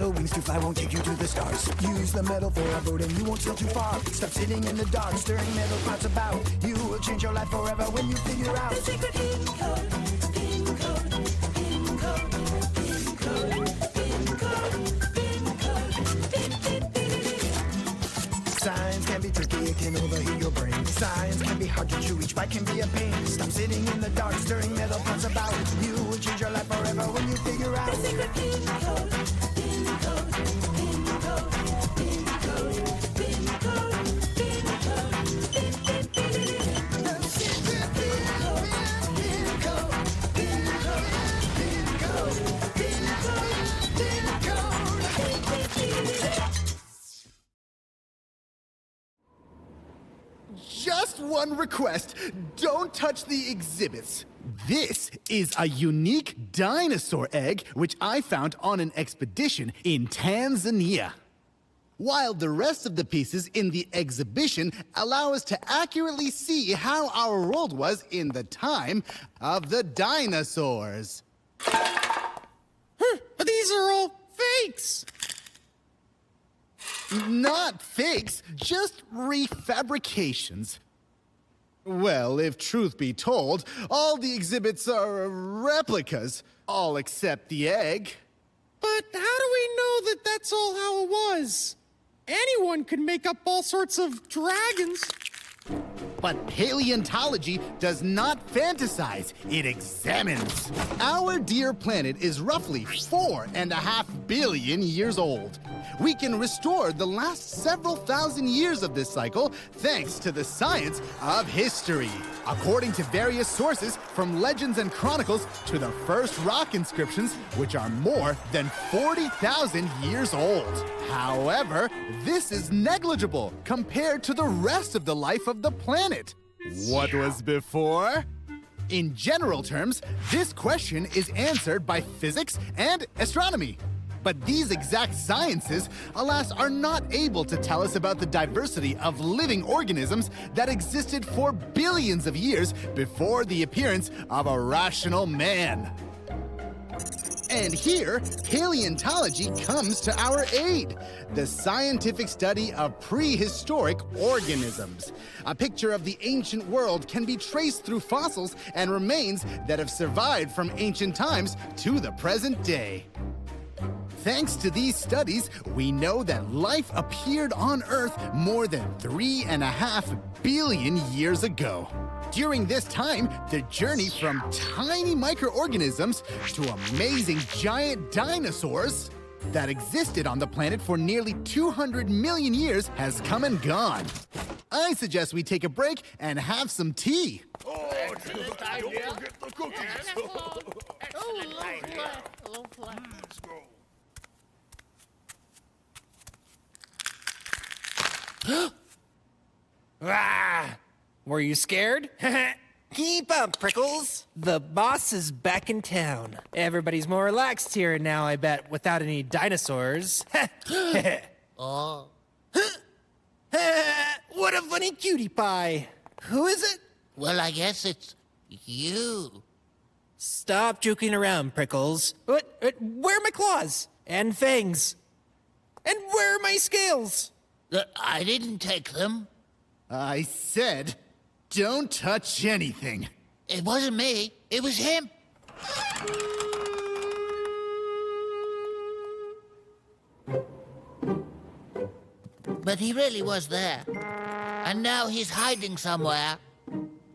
metal wings to fly won't take you to the stars. Use the metal for a boat and you won't sail too far. Stop sitting in the dark, stirring metal parts about. You will change your life forever when you figure out the secret pin code, pin code, pin code, pin code, pin code, pin code, pin, pin, pin. Science can be tricky, it can overheat your brain. Science can be hard to chew, each bite can be a pain. Stop sitting in the dark, stirring metal parts about. You will change your life forever when you figure out the secret pin code, pin code, pin code, pin code, pin code, pin code, pin, pin, pin. The secret pin code, pin code, pin code, pin code, pin code, pin code, pin, pin, pin. Just one request. Don't touch the exhibits. This is a unique dinosaur egg which I found on an expedition in Tanzania. While the rest of the pieces in the exhibition allow us to accurately see how our world was in the time of the dinosaurs. But these are all fakes! Not fakes, just refabrications. Well, if truth be told, all the exhibits are replicas, all except the egg. But how do we know that that's all how it was? Anyone could make up all sorts of dragons. But paleontology does not fantasize, it examines. Our dear planet is roughly 4.5 billion years old. We can restore the last several thousand years of this cycle thanks to the science of history. According to various sources, from legends and chronicles to the first rock inscriptions, which are more than 40,000 years old. However, this is negligible compared to the rest of the life of the planet. What was before? In general terms, this question is answered by physics and astronomy. But these exact sciences, alas, are not able to tell us about the diversity of living organisms that existed for billions of years before the appearance of a rational man. And here, paleontology comes to our aid. The scientific study of prehistoric organisms. A picture of the ancient world can be traced through fossils and remains that have survived from ancient times to the present day. Thanks to these studies, we know that life appeared on Earth more than 3.5 billion years ago. During this time, the journey from tiny microorganisms to amazing giant dinosaurs that existed on the planet for nearly 200 million years has come and gone. I suggest we take a break and have some tea. Oh, don't forget the cookies. Let's go. Ah! Were you scared? Keep up, Prickles. The boss is back in town. Everybody's more relaxed here now, I bet, without any dinosaurs. Oh. What a funny cutie pie. Who is it? Well, I guess it's you. Stop joking around, Prickles. Where are my claws? And fangs? And where are my scales? I didn't take them. I said, don't touch anything. It wasn't me. It was him. But he really was there. And now he's hiding somewhere.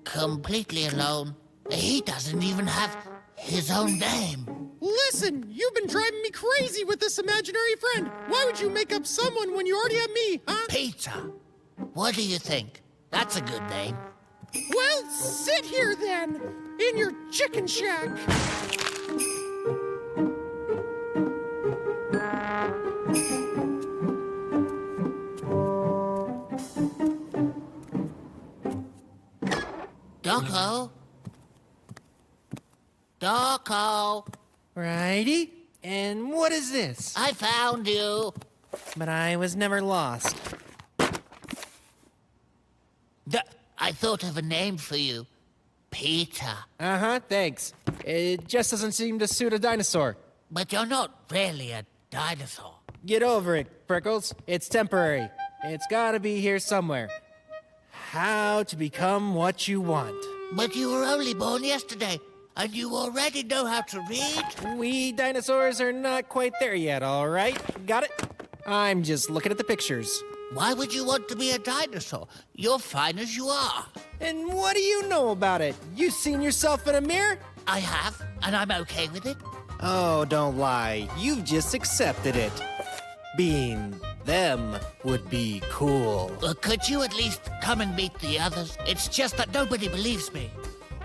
Completely alone. He doesn't even have his own name. Listen, you've been driving me crazy with this imaginary friend. Why would you make up someone when you already have me, huh? Peter. What do you think? That's a good name. Well, sit here then, in your chicken shack. Docko? Docko? Righty. And what is this? I found you. But I was never lost. I thought of a name for you. Peter. Uh-huh, thanks. It just doesn't seem to suit a dinosaur. But you're not really a dinosaur. Get over it, Prickles. It's temporary. It's gotta be here somewhere. How to become what you want. But you were only born yesterday, and you already know how to read? We dinosaurs are not quite there yet, all right? Got it? I'm just looking at the pictures. Why would you want to be a dinosaur? You're fine as you are. And what do you know about it? You seen yourself in a mirror? I have, and I'm okay with it. Oh, don't lie. You've just accepted it. Being them would be cool. Could you at least come and meet the others? It's just that nobody believes me.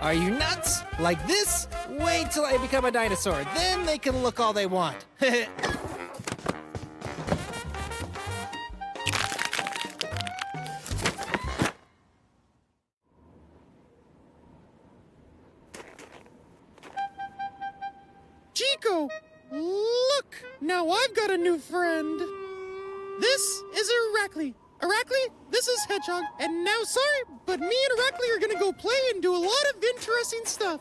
Are you nuts? Like this? Wait till I become a dinosaur. Then they can look all they want. Chico, look! Now I've got a new friend. This is Irakli. Irakli, this is Hedgehog. And now, sorry, but me and Irakli are gonna go play and do a lot of interesting stuff.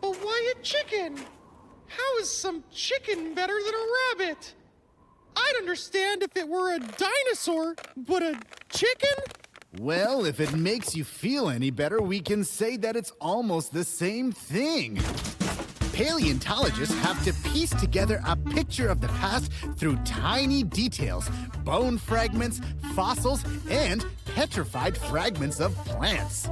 But why a chicken? How is some chicken better than a rabbit? I'd understand if it were a dinosaur, but a chicken? Well, if it makes you feel any better, we can say that it's almost the same thing. Paleontologists have to piece together a picture of the past through tiny details, bone fragments, fossils, and petrified fragments of plants.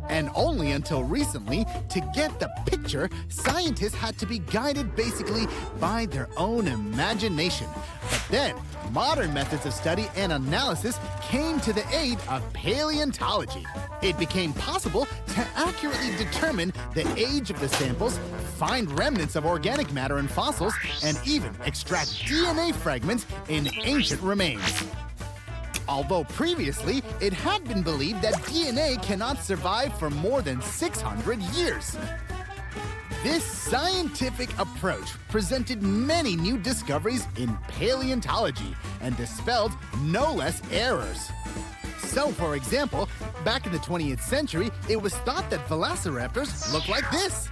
And only until recently, to get the picture, scientists had to be guided basically by their own imagination. But then, modern methods of study and analysis came to the aid of paleontology. It became possible to accurately determine the age of the samples, find remnants of organic matter in fossils, and even extract DNA fragments in ancient remains. Although previously, it had been believed that DNA cannot survive for more than 600 years. This scientific approach presented many new discoveries in paleontology and dispelled no less errors. So, for example, back in the 20th century, it was thought that velociraptors looked like this.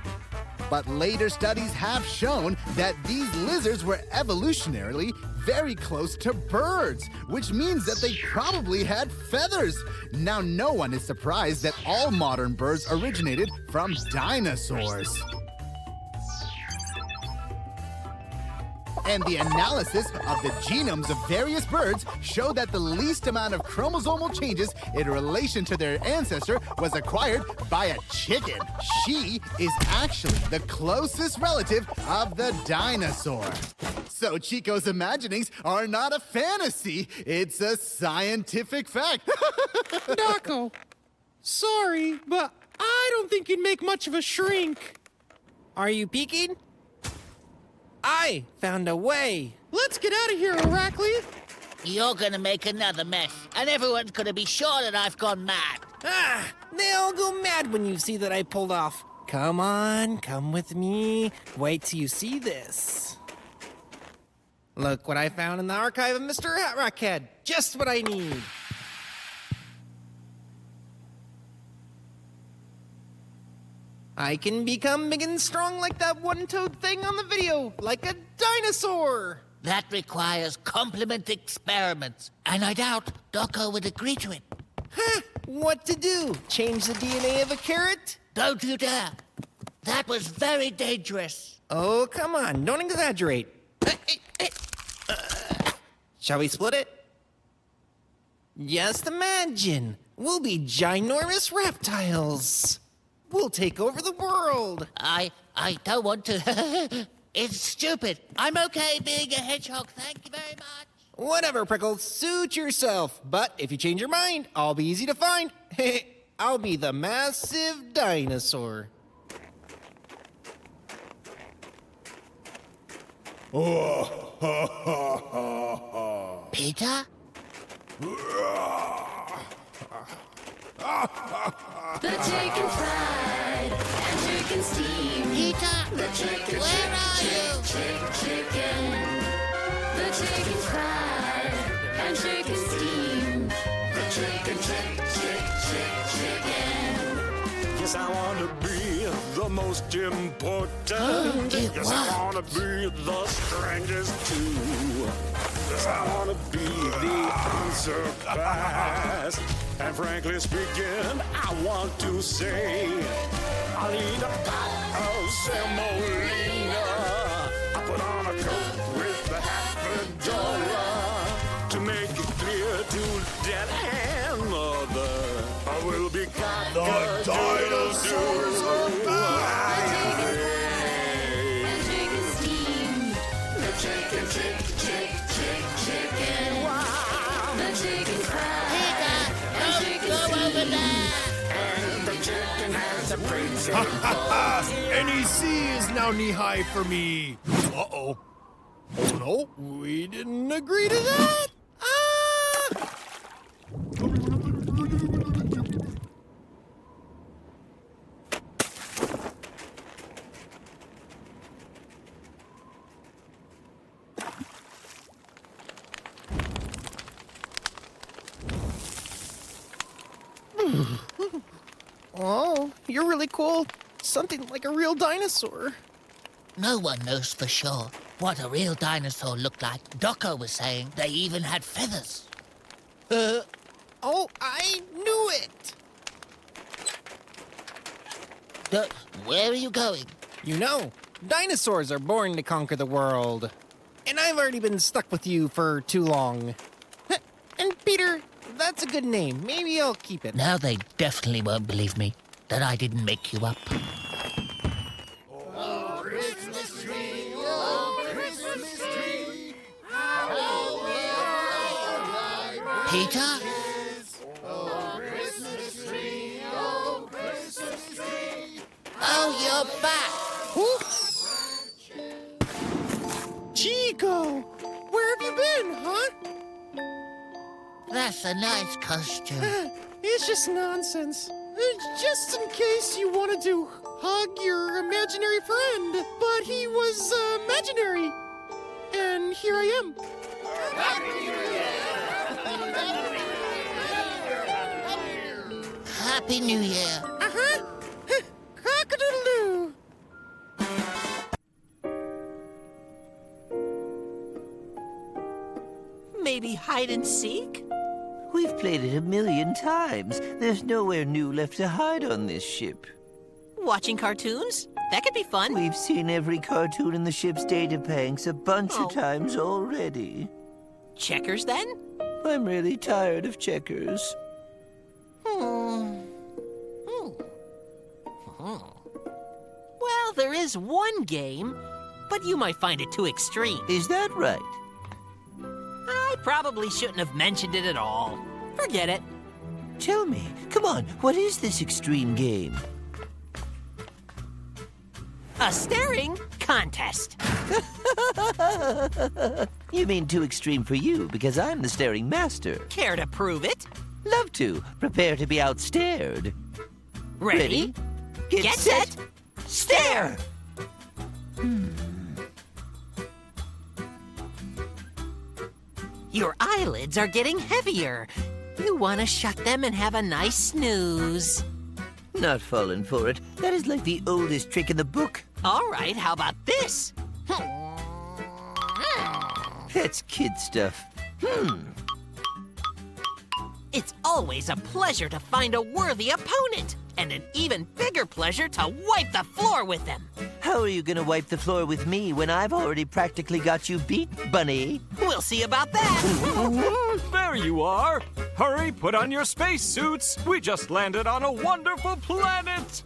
But later studies have shown that these lizards were evolutionarily very close to birds, which means that they probably had feathers. Now, no one is surprised that all modern birds originated from dinosaurs. And the analysis of the genomes of various birds showed that the least amount of chromosomal changes in relation to their ancestor was acquired by a chicken. She is actually the closest relative of the dinosaur. So Chico's imaginings are not a fantasy, it's a scientific fact. Daco, sorry, but I don't think you'd make much of a shrink. Are you peeking? I found a way. Let's get out of here, Irakli. You're gonna make another mess, and everyone's gonna be sure that I've gone mad. They all go mad when you see that I pulled off. Come on, come with me. Wait till you see this. Look what I found in the archive of Mr. Hat Rockhead. Just what I need. I can become big and strong like that one-toed thing on the video, like a dinosaur. That requires complement experiments, and I doubt Doco would agree to it. What to do? Change the DNA of a carrot? Don't you dare. That was very dangerous. Oh, come on, don't exaggerate. Shall we split it? Just imagine, we'll be ginormous reptiles. We'll take over the world. I don't want to. It's stupid. I'm okay being a hedgehog, thank you very much. Whatever, Prickles, suit yourself. But if you change your mind, I'll be easy to find. I'll be the massive dinosaur. Peter? The chicken fried and chicken steamed. Peter? The chicken, Where are you? chicken. The chicken fried and chicken steamed. The chicken, chicken. Yes, I want to be the most important. Yes, I wanna be the strangest too. Yes, I wanna be the unsurpassed. And frankly speaking, I want to say I'll eat a pot of semolina. I put on a coat with $50 to make it clear to Dad and Mother I will be caught. The dinosaurs are back! And chicken steam. The chicken. The chicken fried. And chicken steam. And the chicken has a pretty NEC is now knee-high for me. Uh-oh. Oh, no. We didn't agree to that. Oh, you're really cool. Something like a real dinosaur. No one knows for sure what a real dinosaur looked like. Doco was saying they even had feathers. Oh, I knew it. Where are you going? You know, dinosaurs are born to conquer the world. And I've already been stuck with you for too long. And Peter, that's a good name. Maybe I'll keep it. Now they definitely won't believe me that I didn't make you up. Peter? Oh, you're back! Chico, where have you been, huh? That's a nice costume. It's just nonsense. Just in case you wanted to hug your imaginary friend, but he was imaginary. And here I am. Happy New Year. Uh-huh. Cock-a-doodle-doo. Maybe hide and seek? We've played it 1,000,000 times. There's nowhere new left to hide on this ship. Watching cartoons? That could be fun. We've seen every cartoon in the ship's data banks a bunch of times already. Checkers, then? I'm really tired of checkers. Well, there is one game, but you might find it too extreme. Is that right? I probably shouldn't have mentioned it at all. Forget it. Tell me, come on, what is this extreme game? A staring contest. You mean too extreme for you, because I'm the staring master. Care to prove it? Love to. Prepare to be outstared. Ready? Get set, stare! Your eyelids are getting heavier. You want to shut them and have a nice snooze. Not falling for it. That is like the oldest trick in the book. All right, how about this? That's kid stuff. It's always a pleasure to find a worthy opponent, and an even bigger pleasure to wipe the floor with them. How are you gonna wipe the floor with me when I've already practically got you beat, Bunny? We'll see about that. There you are! Hurry, put on your spacesuits! We just landed on a wonderful planet!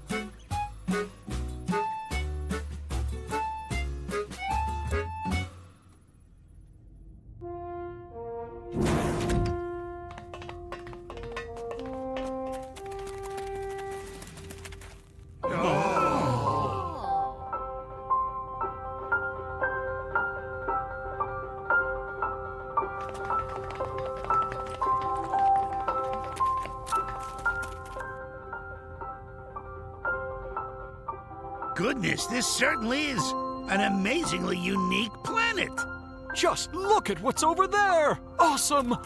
Goodness, this certainly is an amazingly unique planet. Just look at what's over there! Awesome!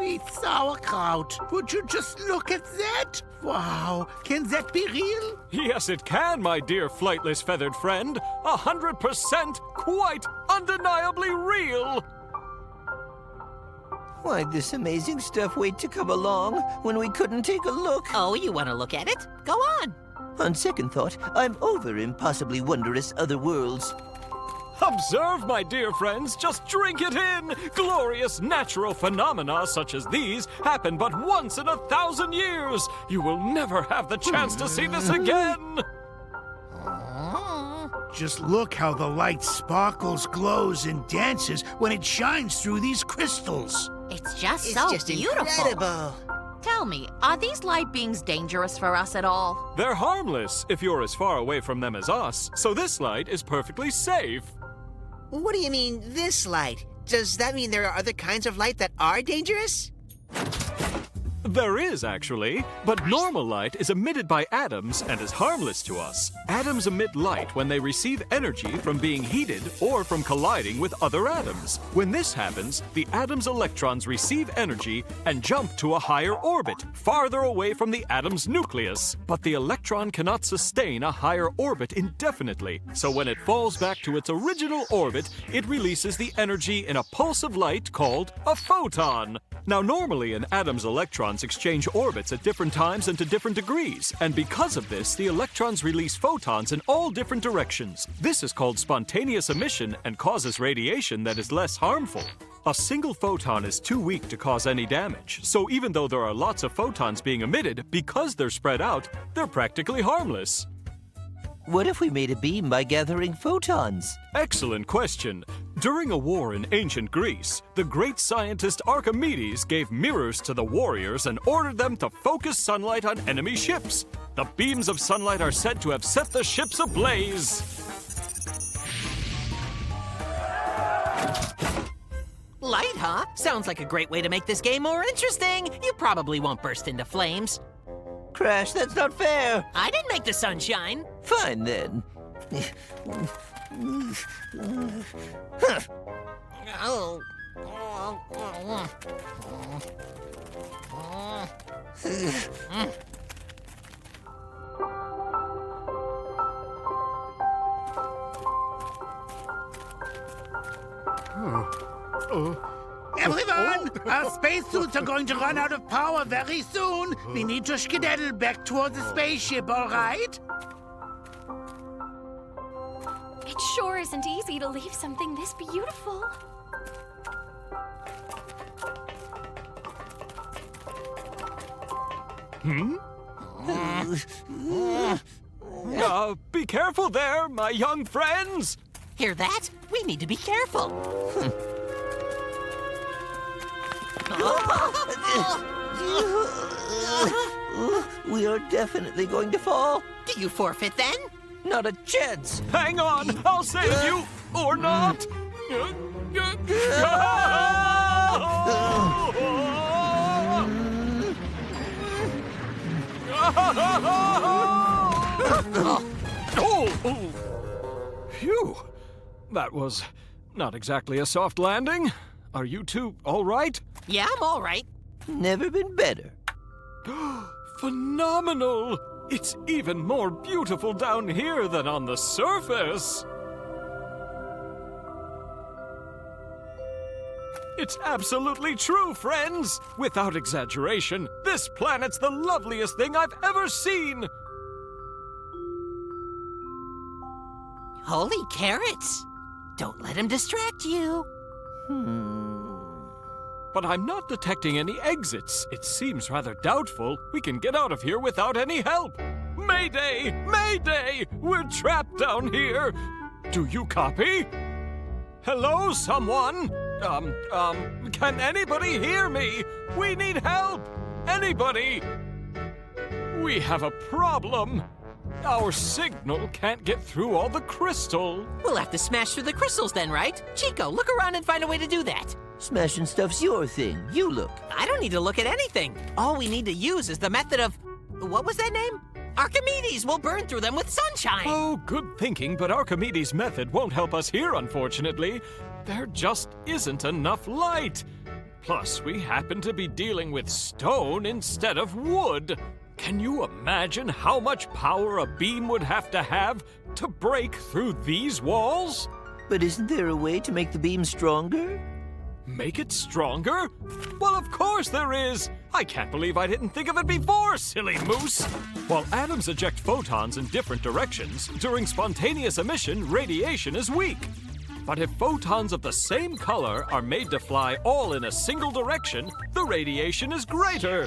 sweet sauerkraut. Would you just look at that? Wow, can that be real? Yes, it can, my dear flightless feathered friend. 100% quite undeniably real. Why'd this amazing stuff wait to come along when we couldn't take a look? Oh, you want to look at it? Go on. On second thought, I'm over impossibly wondrous other worlds. Observe, my dear friends, just drink it in! Glorious natural phenomena such as these happen but once in 1,000 years! You will never have the chance to see this again! Just look how the light sparkles, glows, and dances when it shines through these crystals. It's just It's so just beautiful. incredible. Tell me, are these light beings dangerous for us at all? They're harmless if you're as far away from them as us, so this light is perfectly safe. What do you mean, this light? Does that mean there are other kinds of light that are dangerous? There is, actually, but normal light is emitted by atoms and is harmless to us. Atoms emit light when they receive energy from being heated or from colliding with other atoms. When this happens, the atom's electrons receive energy and jump to a higher orbit, farther away from the atom's nucleus. But the electron cannot sustain a higher orbit indefinitely, so when it falls back to its original orbit, it releases the energy in a pulse of light called a photon. Now, normally an atom's electrons exchange orbits at different times and to different degrees, and because of this, the electrons release photons in all different directions. This is called spontaneous emission and causes radiation that is less harmful. A single photon is too weak to cause any damage, so even though there are lots of photons being emitted, because they're spread out, they're practically harmless. What if we made a beam by gathering photons? Excellent question. During a war in ancient Greece, the great scientist Archimedes gave mirrors to the warriors and ordered them to focus sunlight on enemy ships. The beams of sunlight are said to have set the ships ablaze. Light, huh? Sounds like a great way to make this game more interesting. You probably won't burst into flames. Crash, that's not fair. I didn't make the sun shine. Fine then. Oh. Everyone, our spacesuits are going to run out of power very soon. We need to skedaddle back towards the spaceship, all right? It sure isn't easy to leave something this beautiful. Be careful there, my young friends. Hear that? We need to be careful. We are definitely going to fall. Do you forfeit then? Not a chance. Hang on, I'll save you, or not. Phew, that was not exactly a soft landing. Are you two all right? Yeah, I'm all right. Never been better. Phenomenal! It's even more beautiful down here than on the surface. It's absolutely true, friends! Without exaggeration, this planet's the loveliest thing I've ever seen! Holy carrots! Don't let him distract you. But I'm not detecting any exits. It seems rather doubtful we can get out of here without any help. Mayday! Mayday! We're trapped down here! Do you copy? Hello, someone? Can anybody hear me? We need help! Anybody! We have a problem. Our signal can't get through all the crystal. We'll have to smash through the crystals then, right? Chico, look around and find a way to do that. Smashing stuff's your thing. You look. I don't need to look at anything. All we need to use is the method of... What was that name? Archimedes! We'll burn through them with sunshine! Oh, good thinking, but Archimedes' method won't help us here, unfortunately. There just isn't enough light. Plus, we happen to be dealing with stone instead of wood. Can you imagine how much power a beam would have to break through these walls? But isn't there a way to make the beam stronger? Make it stronger? Well, of course there is! I can't believe I didn't think of it before, silly moose! While atoms eject photons in different directions, during spontaneous emission, radiation is weak. But if photons of the same color are made to fly all in a single direction, the radiation is greater.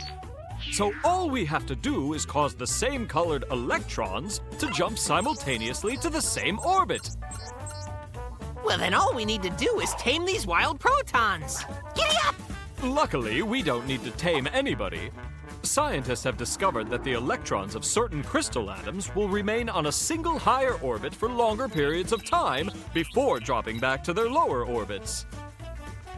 So all we have to do is cause the same colored electrons to jump simultaneously to the same orbit. Well, then all we need to do is tame these wild protons. Giddy up! Luckily, we don't need to tame anybody. Scientists have discovered that the electrons of certain crystal atoms will remain on a single higher orbit for longer periods of time before dropping back to their lower orbits.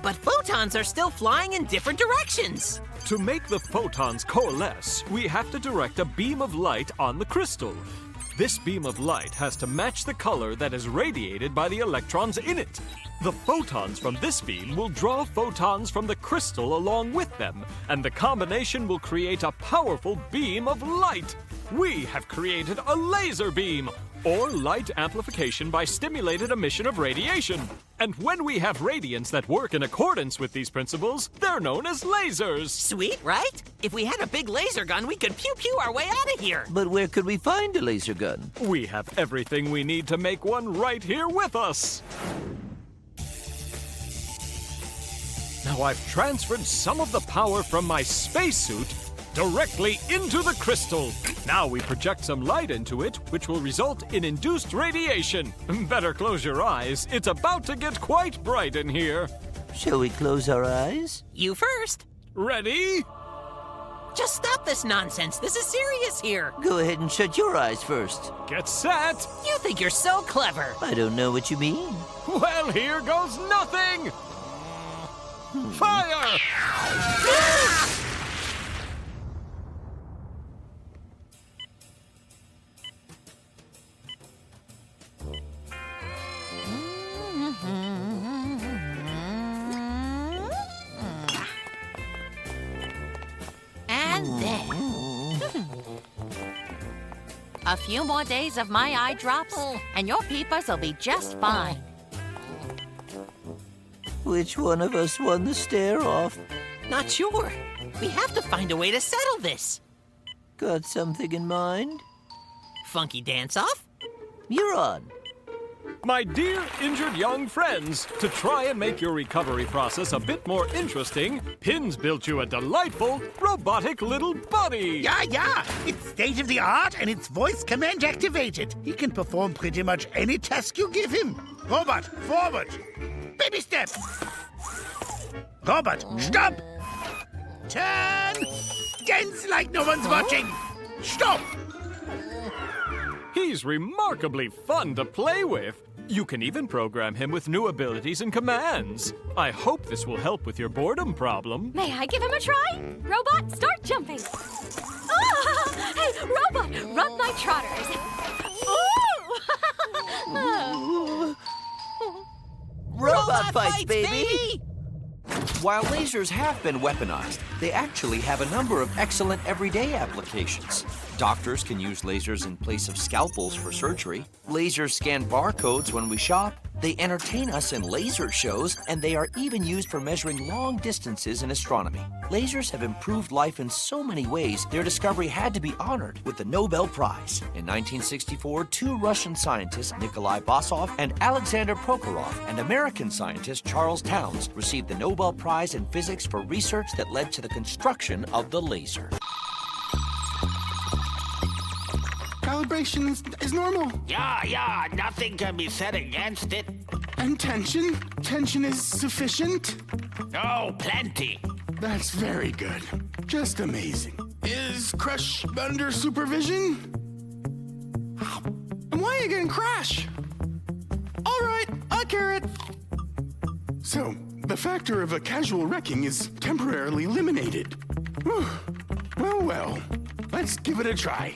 But photons are still flying in different directions. To make the photons coalesce, we have to direct a beam of light on the crystal. This beam of light has to match the color that is radiated by the electrons in it. The photons from this beam will draw photons from the crystal along with them, and the combination will create a powerful beam of light. We have created a laser beam, or light amplification by stimulated emission of radiation. And when we have radiants that work in accordance with these principles, they're known as lasers. Sweet, right? If we had a big laser gun, we could pew-pew our way out of here. But where could we find a laser gun? We have everything we need to make one right here with us. Now I've transferred some of the power from my spacesuit directly into the crystal. Now we project some light into it, which will result in induced radiation. Better close your eyes. It's about to get quite bright in here. Shall we close our eyes? You first. Ready? Just stop this nonsense. This is serious here. Go ahead and shut your eyes first. Get set. You think you're so clever. I don't know what you mean. Well, here goes nothing. Fire! And then... A few more days of my eye drops, and your peepers will be just fine. Which one of us won the stare-off? Not sure. We have to find a way to settle this. Got something in mind? Funky dance-off? You're on. My dear injured young friends, to try and make your recovery process a bit more interesting, Pin's built you a delightful, robotic little buddy. Yeah. It's state-of-the-art and it's voice command activated. He can perform pretty much any task you give him. Robot, forward. Baby step. Robot, stop. Turn. Dance like no one's watching. Stop. He's remarkably fun to play with. You can even program him with new abilities and commands. I hope this will help with your boredom problem. May I give him a try? Robot, start jumping. Ah! Hey, Robot, rub my trotters. Ooh! Robot fights, baby! While lasers have been weaponized, they actually have a number of excellent everyday applications. Doctors can use lasers in place of scalpels for surgery. Lasers scan barcodes when we shop. They entertain us in laser shows, and they are even used for measuring long distances in astronomy. Lasers have improved life in so many ways, their discovery had to be honored with the Nobel Prize. In 1964, two Russian scientists, Nikolai Basov and Alexander Prokhorov, and American scientist Charles Towns received the Nobel Prize in Physics for research that led to the construction of the laser. Calibration is normal. Yeah, nothing can be said against it. And tension? Tension is sufficient? Oh, plenty. That's very good. Just amazing. Is Crush under supervision? And why again Crash? All right, a carrot. So, the factor of a casual wrecking is temporarily eliminated. Whew. Well, let's give it a try,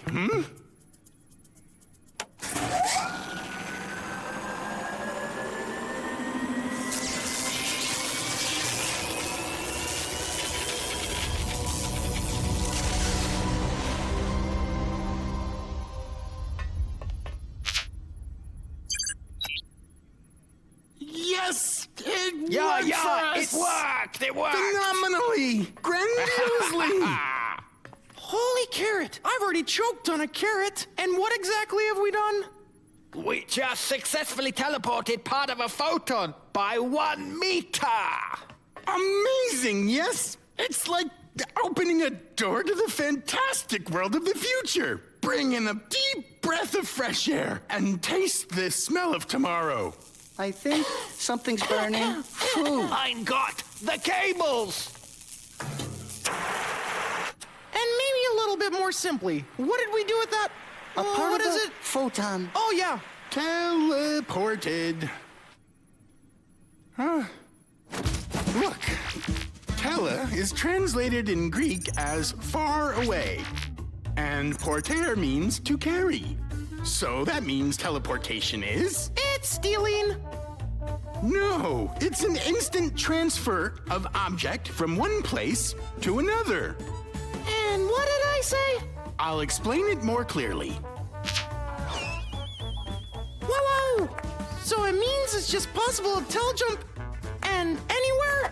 It worked! It worked! Phenomenally! Grandiosely! Holy carrot! I've already choked on a carrot. And what exactly have we done? We just successfully teleported part of a photon by 1 meter! Amazing, yes? It's like opening a door to the fantastic world of the future. Bring in a deep breath of fresh air and taste the smell of tomorrow. I think something's burning. Phew. Mein Gott, the cables! And maybe a little bit more simply, what did we do with that? A part what of is a it? photon. Oh, yeah. Teleported. Huh? Look. Tele is translated in Greek as far away. And porter means to carry. So that means teleportation is... It's stealing. No, it's an instant transfer of object from one place to another. And what did I say? I'll explain it more clearly. Whoa! So it means it's just possible to teljump and anywhere?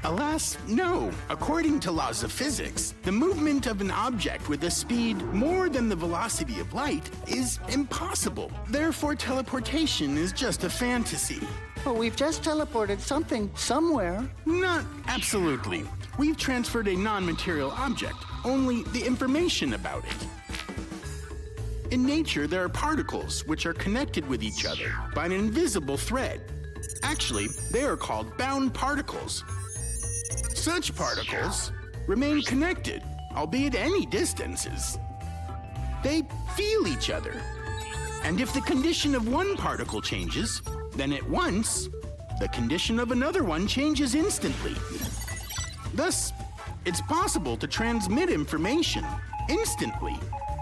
Alas, no. According to laws of physics, the movement of an object with a speed more than the velocity of light is impossible. Therefore, teleportation is just a fantasy. But we've just teleported something somewhere. Not absolutely. We've transferred a non-material object, only the information about it. In nature, there are particles which are connected with each other by an invisible thread. Actually, they are called bound particles. Such particles remain connected, albeit any distances. They feel each other. And if the condition of one particle changes, then at once, the condition of another one changes instantly. Thus, it's possible to transmit information instantly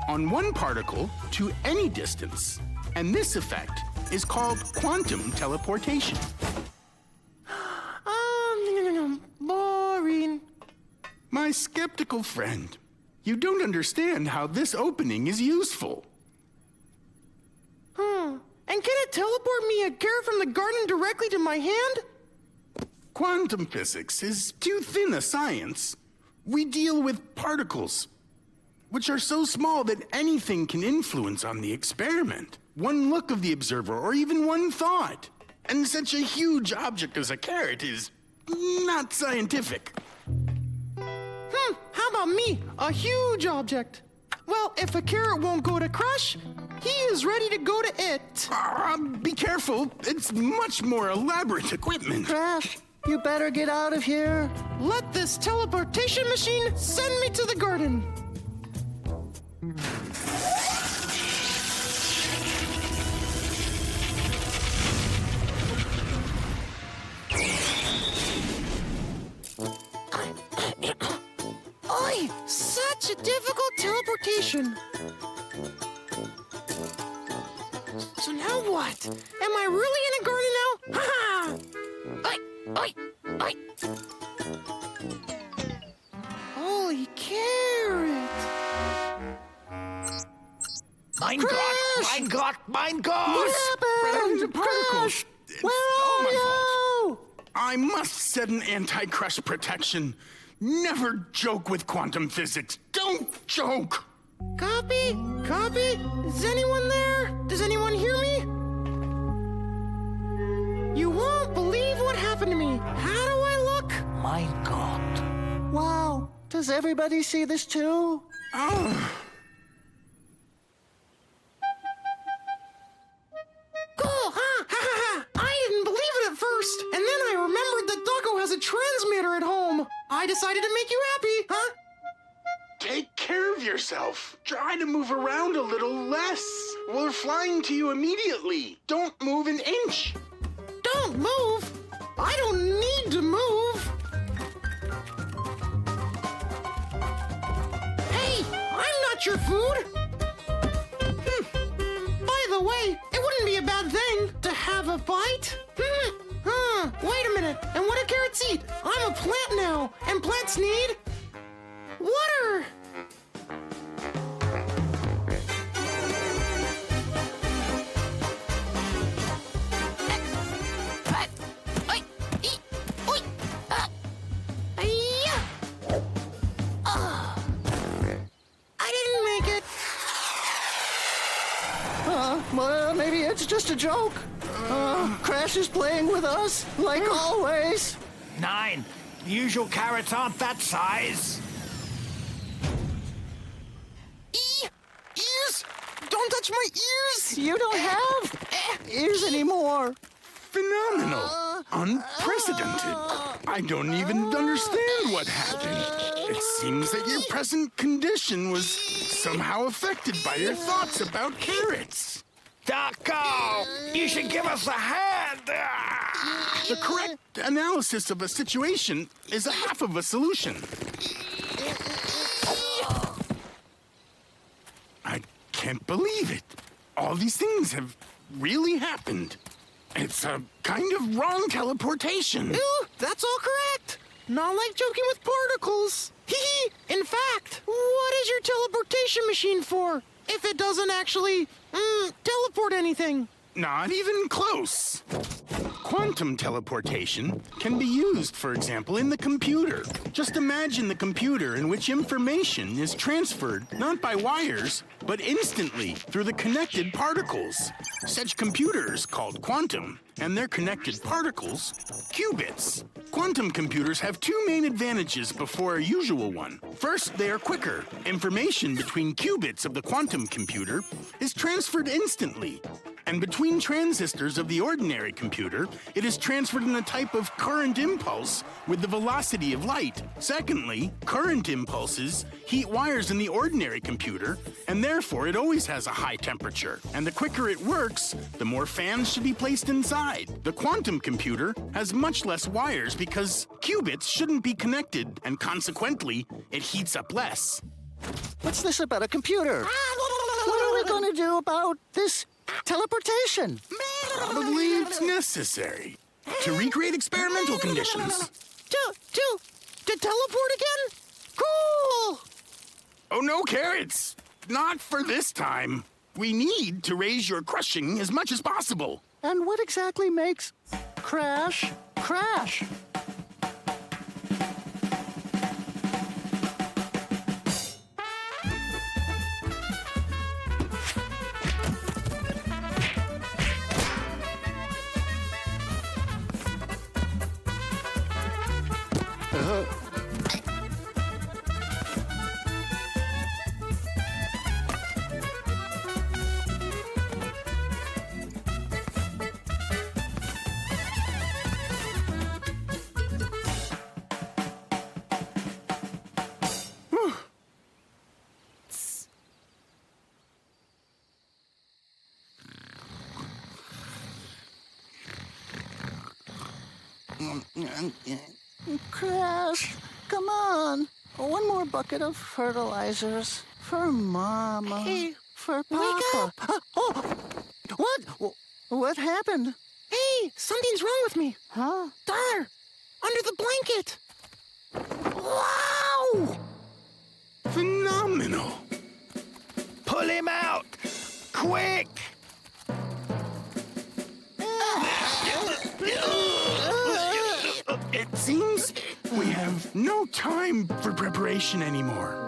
on one particle to any distance. And this effect is called quantum teleportation. Boring. My skeptical friend, you don't understand how this opening is useful. And can it teleport me a carrot from the garden directly to my hand? Quantum physics is too thin a science. We deal with particles, which are so small that anything can influence on the experiment. One look of the observer, or even one thought. And such a huge object as a carrot is not scientific. How about me? A huge object. Well, if a carrot won't go to Crush, he is ready to go to it. Be careful. It's much more elaborate equipment. Crash, you better get out of here. Let this teleportation machine send me to the garden. Oi! Such a difficult teleportation. So now what? Am I really in a garden now? Ha ha! Oi! Oi! Holy carrot! Mein Gott! Mein Gott! Mein Gott! What happened? Particles. Where are you? I must set an anti-crush protection. Never joke with quantum physics. Don't joke! Copy? Copy? Is anyone there? Does anyone hear me? You won't believe what happened to me. How do I look? My God. Wow. Does everybody see this too? Oh. Cool, huh? Ha ha ha! I didn't believe it at first, and then I remembered that Doggo has a transmitter at home. I decided to make you happy, huh? Take care of yourself. Try to move around a little less. We're flying to you immediately. Don't move an inch. Don't move? I don't need to move. Hey, I'm not your food. By the way, it wouldn't be a bad thing to have a bite. Wait a minute. And what do carrots eat? I'm a plant now, and plants need water. Maybe it's just a joke. Crash is playing with us, like always. 9. The usual carrots aren't that size. Ears! Don't touch my ears! You don't have ears anymore. Phenomenal. Unprecedented. I don't even understand what happened. It seems that your present condition was somehow affected by your thoughts about carrots. Taco! You should give us a hand! The correct analysis of a situation is a half of a solution. I can't believe it. All these things have really happened. It's a kind of wrong teleportation. Ooh, that's all correct. Not like joking with particles. Hee. In fact, what is your teleportation machine for if it doesn't actually teleport anything? Not even close. Quantum teleportation can be used, for example, in the computer. Just imagine the computer in which information is transferred not by wires, but instantly through the connected particles. Such computers called quantum, and their connected particles, qubits. Quantum computers have two main advantages before a usual one. First, they are quicker. Information between qubits of the quantum computer is transferred instantly. And between transistors of the ordinary computer, it is transferred in a type of current impulse with the velocity of light. Secondly, current impulses heat wires in the ordinary computer, and therefore it always has a high temperature. And the quicker it works, the more fans should be placed inside. The quantum computer has much less wires because qubits shouldn't be connected, and consequently, it heats up less. What's this about a computer? What are we going to do about this teleportation? Probably it's necessary to recreate experimental conditions. To teleport again? Cool! Oh no, carrots! Not for this time. We need to raise your crushing as much as possible. And what exactly makes Crash crash? Crash, come on. One more bucket of fertilizers. For Mama. Hey, for wake Papa. up. What? What happened? Hey, something's wrong with me. Huh? There, under the blanket. Wow! Phenomenal. Pull him out! Quick! It seems we have no time for preparation anymore.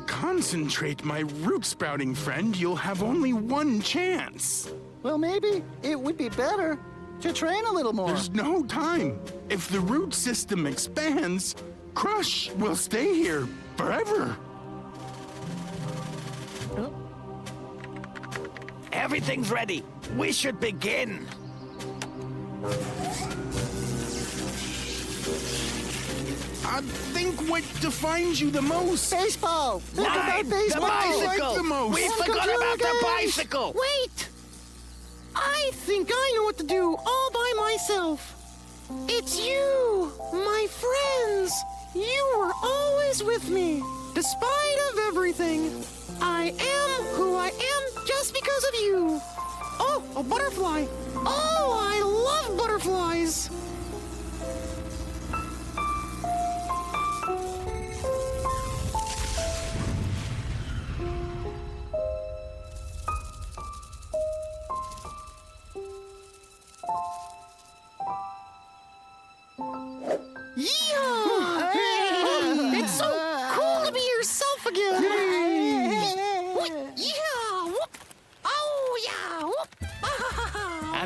Concentrate, my root sprouting friend. You'll have only one chance. Well, maybe it would be better to train a little more. There's no time. If the root system expands, Crush will stay here forever. Everything's ready. We should begin. I think what defines you the most. Baseball. Think about baseball. The bicycle. I like the most. We forgot about the bicycle. Wait! I think I know what to do all by myself. It's you, my friends. You were always with me, despite of everything. I am who I am just because of you. Oh, a butterfly. Oh, I love butterflies.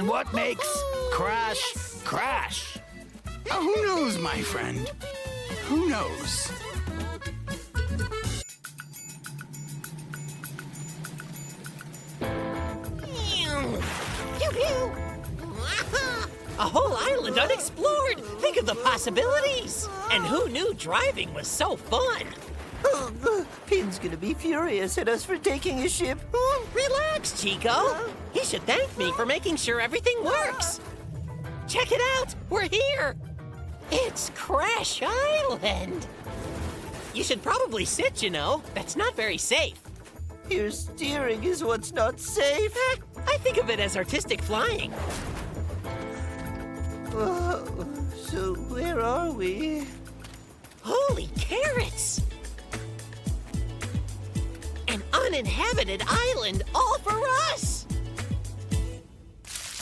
And what makes Crash crash? Who knows, my friend? Who knows? Pew pew! A whole island unexplored! Think of the possibilities! And who knew driving was so fun? Pin's gonna be furious at us for taking a ship. Relax, Chico. He should thank me for making sure everything works. Check it out! We're here! It's Crash Island! You should probably sit, you know. That's not very safe. Your steering is what's not safe. I think of it as artistic flying. Oh, so where are we? Holy carrots! An uninhabited island all for us!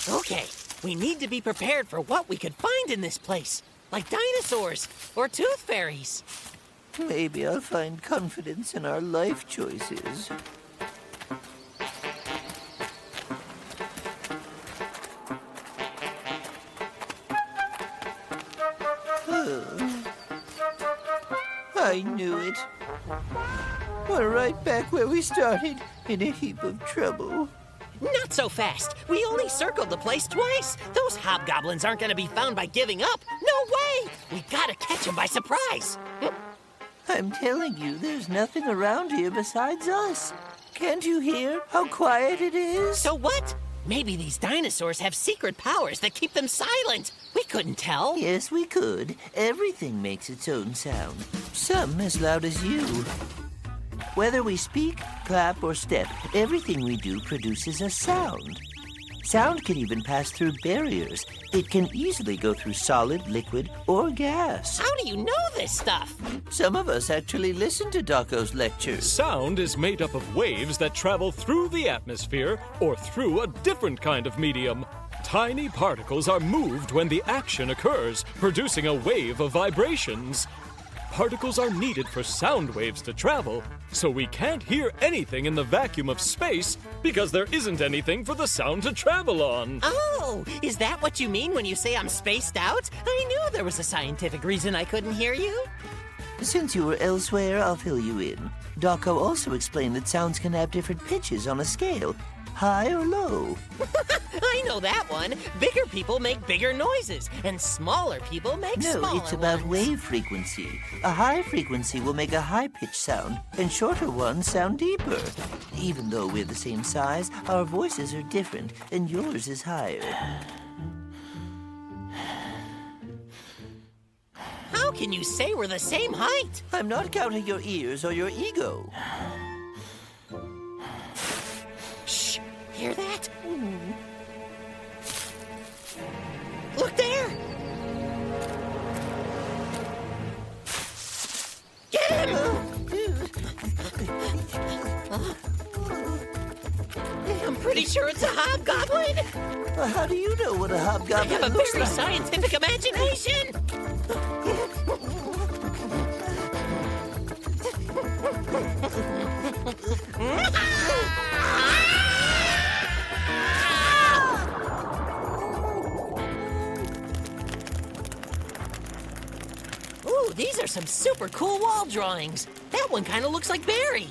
Okay, we need to be prepared for what we could find in this place, like dinosaurs or tooth fairies. Maybe I'll find confidence in our life choices. I knew it. We're right back where we started, in a heap of trouble. Not so fast. We only circled the place twice. Those hobgoblins aren't going to be found by giving up. No way! We gotta catch them by surprise. I'm telling you, there's nothing around here besides us. Can't you hear how quiet it is? So what? Maybe these dinosaurs have secret powers that keep them silent. We couldn't tell. Yes, we could. Everything makes its own sound. Some as loud as you. Whether we speak, clap, or step, everything we do produces a sound. Sound can even pass through barriers. It can easily go through solid, liquid, or gas. How do you know this stuff? Some of us actually listen to Doco's lectures. Sound is made up of waves that travel through the atmosphere or through a different kind of medium. Tiny particles are moved when the action occurs, producing a wave of vibrations. Particles are needed for sound waves to travel, so we can't hear anything in the vacuum of space because there isn't anything for the sound to travel on. Oh, is that what you mean when you say I'm spaced out? I knew there was a scientific reason I couldn't hear you. Since you were elsewhere, I'll fill you in. Doco also explained that sounds can have different pitches on a scale, high or low. I know that one. Bigger people make bigger noises, and smaller people make smaller No, it's about ones. wave frequency. A high frequency will make a high-pitched sound, and shorter ones sound deeper. Even though we're the same size, our voices are different, and yours is higher. How can you say we're the same height? I'm not counting your ears or your ego. Shh! Hear that? Look there! Get him! I'm pretty sure it's a hobgoblin! How do you know what a I hobgoblin have a looks very like? scientific imagination! Ooh, these are some super cool wall drawings. That one kind of looks like Barry.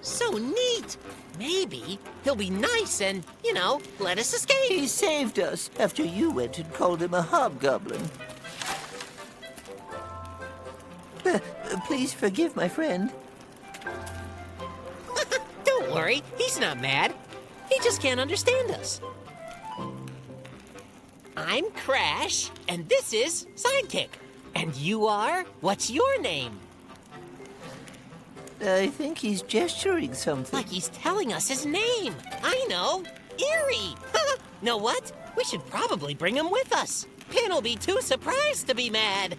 So neat. Maybe he'll be nice and, you know, let us escape. He saved us after you went and called him a hobgoblin. Please forgive my friend. Don't worry, he's not mad. He just can't understand us. I'm Crash, and this is Sidekick. And you are? What's your name? I think he's gesturing something. Like he's telling us his name. I know. Eerie. Know what? We should probably bring him with us. Pin will be too surprised to be mad.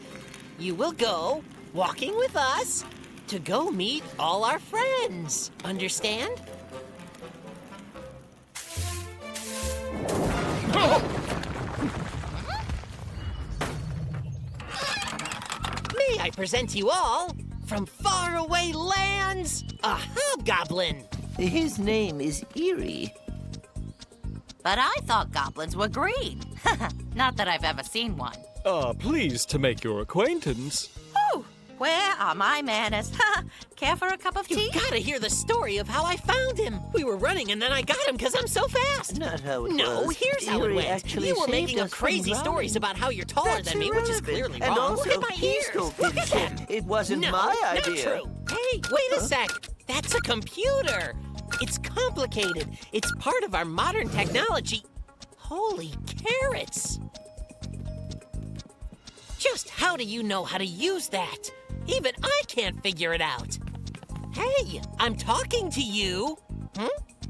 You will go, walking with us, to go meet all our friends. Understand? May I present you all, from faraway lands, a hobgoblin. His name is Eerie. But I thought goblins were green. Not that I've ever seen one. Pleased to make your acquaintance. Ooh, where are my manners? Care for a cup of tea? You gotta hear the story of how I found him. We were running and then I got him because I'm so fast. Not how it No, was. here's how it Eerie went. actually You were saved making up us from crazy drowning. stories about how you're taller That's than me, which is irrelevant. clearly And wrong. also, Look at my please ears. don't Look at think them. it wasn't No, my not idea. true. Hey, wait a sec. That's a computer. It's complicated. It's part of our modern technology. Holy carrots! Just how do you know how to use that? Even I can't figure it out. Hey, I'm talking to you.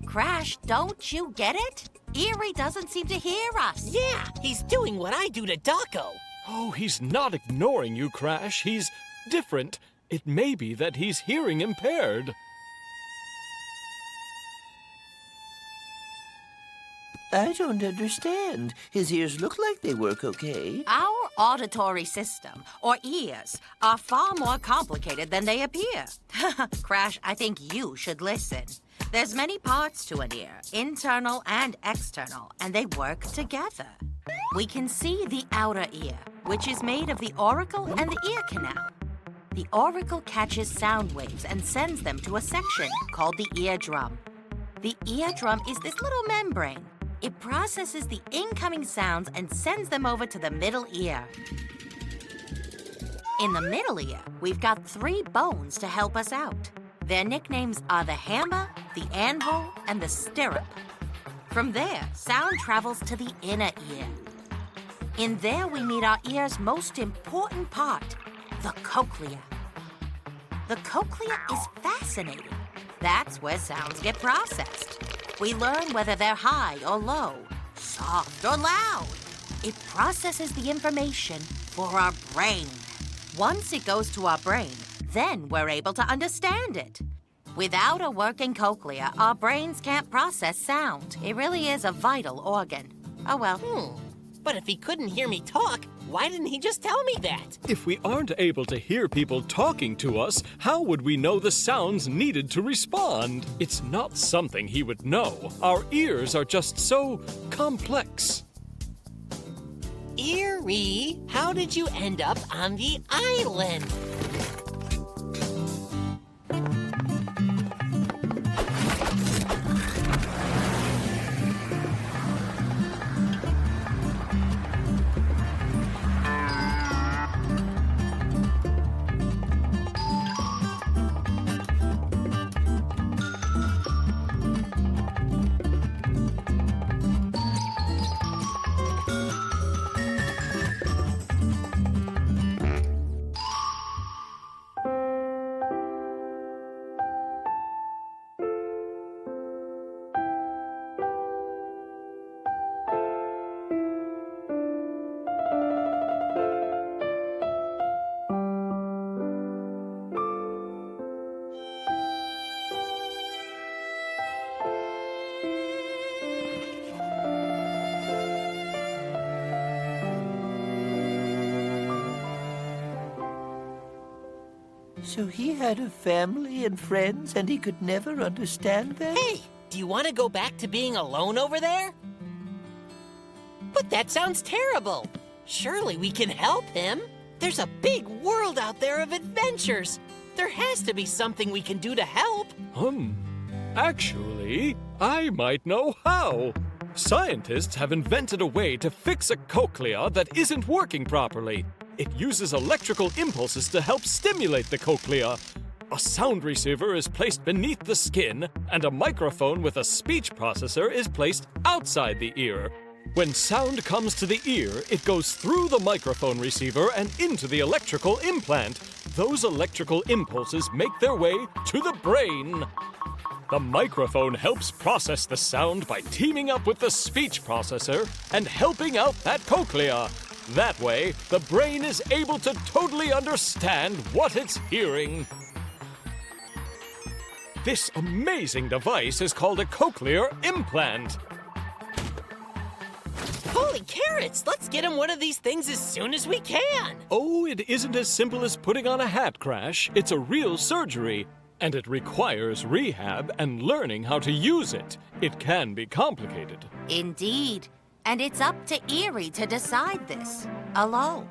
Crash, don't you get it? Eerie doesn't seem to hear us. Yeah, he's doing what I do to Daco. Oh, he's not ignoring you, Crash. He's different. It may be that he's hearing impaired. I don't understand. His ears look like they work okay. Our auditory system, or ears, are far more complicated than they appear. Crash, I think you should listen. There's many parts to an ear, internal and external, and they work together. We can see the outer ear, which is made of the auricle and the ear canal. The auricle catches sound waves and sends them to a section called the eardrum. The eardrum is this little membrane. It processes the incoming sounds and sends them over to the middle ear. In the middle ear, we've got 3 bones to help us out. Their nicknames are the hammer, the anvil, and the stirrup. From there, sound travels to the inner ear. In there, we meet our ear's most important part, the cochlea. The cochlea is fascinating. That's where sounds get processed. We learn whether they're high or low, soft or loud. It processes the information for our brain. Once it goes to our brain, then we're able to understand it. Without a working cochlea, our brains can't process sound. It really is a vital organ. Oh well. But if he couldn't hear me talk, why didn't he just tell me that? If we aren't able to hear people talking to us, how would we know the sounds needed to respond? It's not something he would know. Our ears are just so complex. Eerie, how did you end up on the island? So he had a family and friends, and he could never understand them? Hey, do you want to go back to being alone over there? But that sounds terrible. Surely we can help him. There's a big world out there of adventures. There has to be something we can do to help. Actually, I might know how. Scientists have invented a way to fix a cochlea that isn't working properly. It uses electrical impulses to help stimulate the cochlea. A sound receiver is placed beneath the skin, and a microphone with a speech processor is placed outside the ear. When sound comes to the ear, it goes through the microphone receiver and into the electrical implant. Those electrical impulses make their way to the brain. The microphone helps process the sound by teaming up with the speech processor and helping out that cochlea. That way, the brain is able to totally understand what it's hearing. This amazing device is called a cochlear implant. Holy carrots! Let's get him one of these things as soon as we can! Oh, it isn't as simple as putting on a hat, Crash. It's a real surgery. And it requires rehab and learning how to use it. It can be complicated. Indeed. And it's up to Erie to decide this, alone.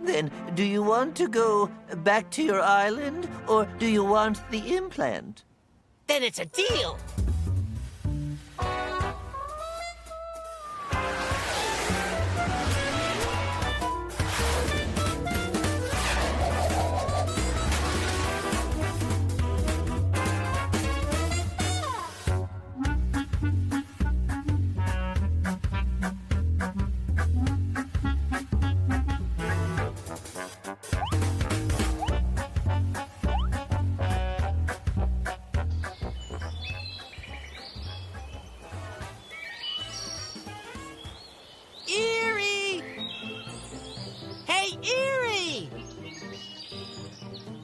Then, do you want to go back to your island, or do you want the implant? Then it's a deal. Erie! Hey, Erie!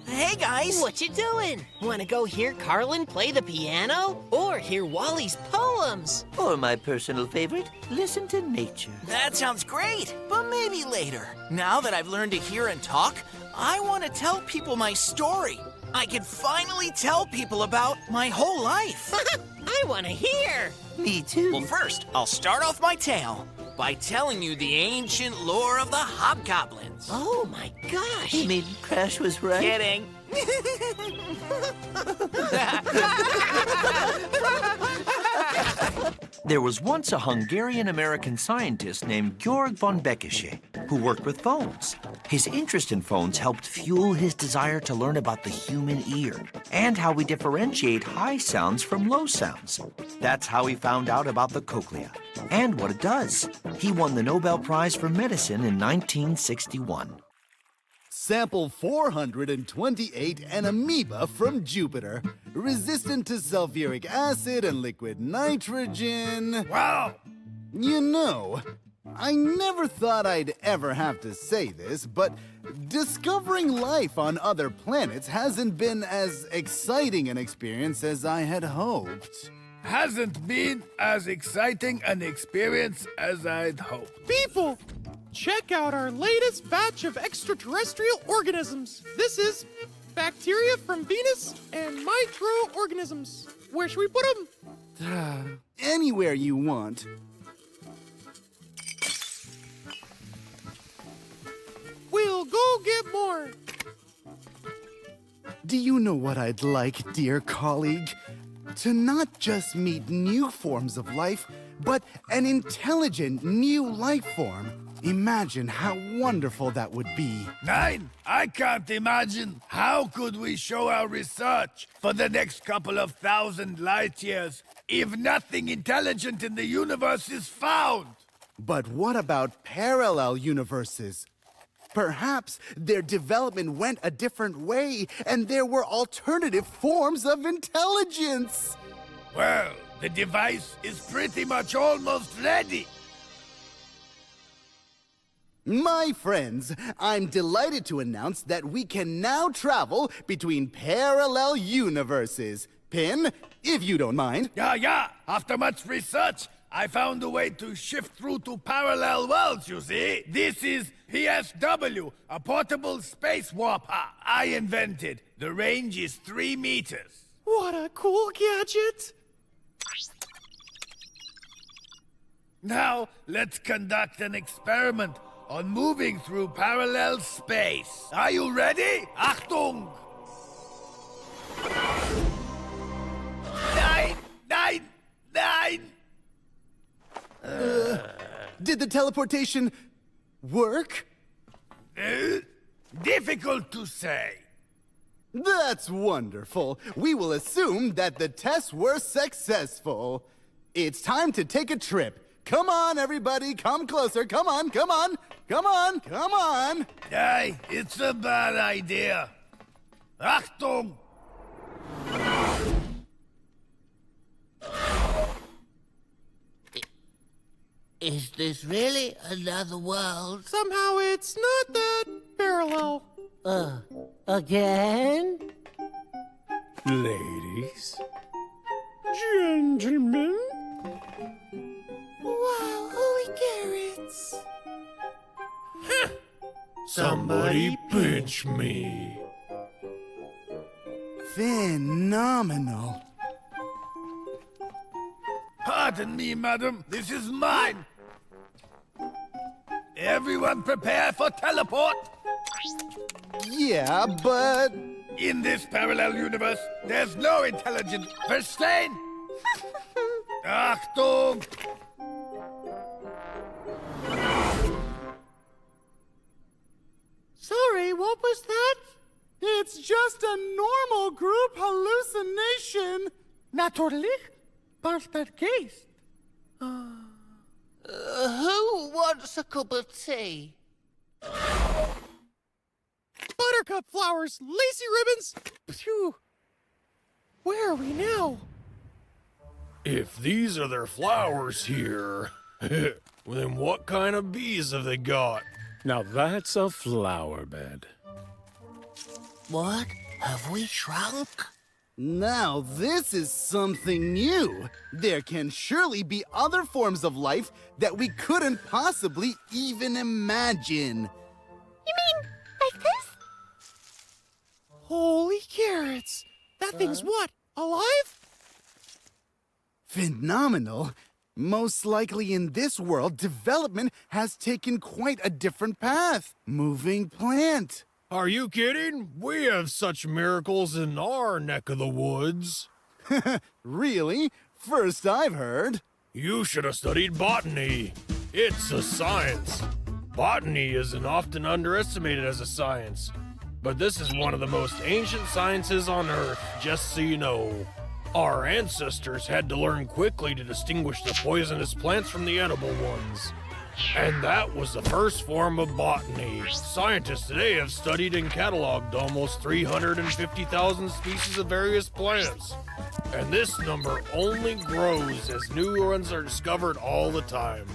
Hey, guys! What you doing? Want to go hear Carlin play the piano? Or hear Wally's poems? Or my personal favorite, listen to nature. That sounds great, but maybe later. Now that I've learned to hear and talk, I want to tell people my story. I can finally tell people about my whole life. I want to hear! Me too. Well, first, I'll start off my tale by telling you the ancient lore of the hobgoblins. Oh my gosh! You mean Crash was right? Kidding. There was once a Hungarian-American scientist named Georg von Bekesche who worked with phones. His interest in phones helped fuel his desire to learn about the human ear and how we differentiate high sounds from low sounds. That's how he found out about the cochlea and what it does. He won the Nobel Prize for Medicine in 1961. Sample 428, an amoeba from Jupiter, resistant to sulfuric acid and liquid nitrogen. Wow! You know, I never thought I'd ever have to say this, but discovering life on other planets hasn't been as exciting an experience as I had hoped. Hasn't been as exciting an experience as I'd hoped. People, check out our latest batch of extraterrestrial organisms. This is bacteria from Venus and microorganisms. Where should we put them? Anywhere you want. We'll go get more. Do you know what I'd like, dear colleague? To not just meet new forms of life, but an intelligent new life form. Imagine how wonderful that would be. Nein, I can't imagine. How could we show our research for the next couple of thousand light years if nothing intelligent in the universe is found? But what about parallel universes? Perhaps their development went a different way, and there were alternative forms of intelligence. Well, the device is pretty much almost ready. My friends, I'm delighted to announce that we can now travel between parallel universes. Pin, if you don't mind. Yeah. After much research, I found a way to shift through to parallel worlds, you see. This is PSW, a portable space warper I invented. The range is 3 meters. What a cool gadget! Now, let's conduct an experiment on moving through parallel space. Are you ready? Achtung! 9! Did the teleportation work? Difficult to say. That's wonderful. We will assume that the tests were successful. It's time to take a trip. Come on, everybody, come closer. Come on. Hey, it's a bad idea. Achtung! Is this really another world? Somehow it's not that parallel. Again? Ladies. Gentlemen. Wow, holy carrots. Somebody pinch me. Phenomenal. Pardon me, madam. This is mine. Everyone prepare for teleport. Yeah, but... In this parallel universe, there's no intelligent. Verstehen? Achtung! Sorry, what was that? It's just a normal group hallucination. Natürlich, but that case. Who wants a cup of tea? Buttercup flowers, lacy ribbons. Phew. Where are we now? If these are their flowers here, then what kind of bees have they got? Now that's a flower bed. What? Have we shrunk? Now this is something new. There can surely be other forms of life that we couldn't possibly even imagine. You mean like this? Holy carrots! That thing's what? Alive? Phenomenal. Most likely in this world, development has taken quite a different path. Moving plant. Are you kidding? We have such miracles in our neck of the woods. Really? First I've heard. You should have studied botany. It's a science. Botany isn't often underestimated as a science, but this is one of the most ancient sciences on Earth, just so you know. Our ancestors had to learn quickly to distinguish the poisonous plants from the edible ones. And that was the first form of botany. Scientists today have studied and cataloged almost 350,000 species of various plants. And this number only grows as new ones are discovered all the time.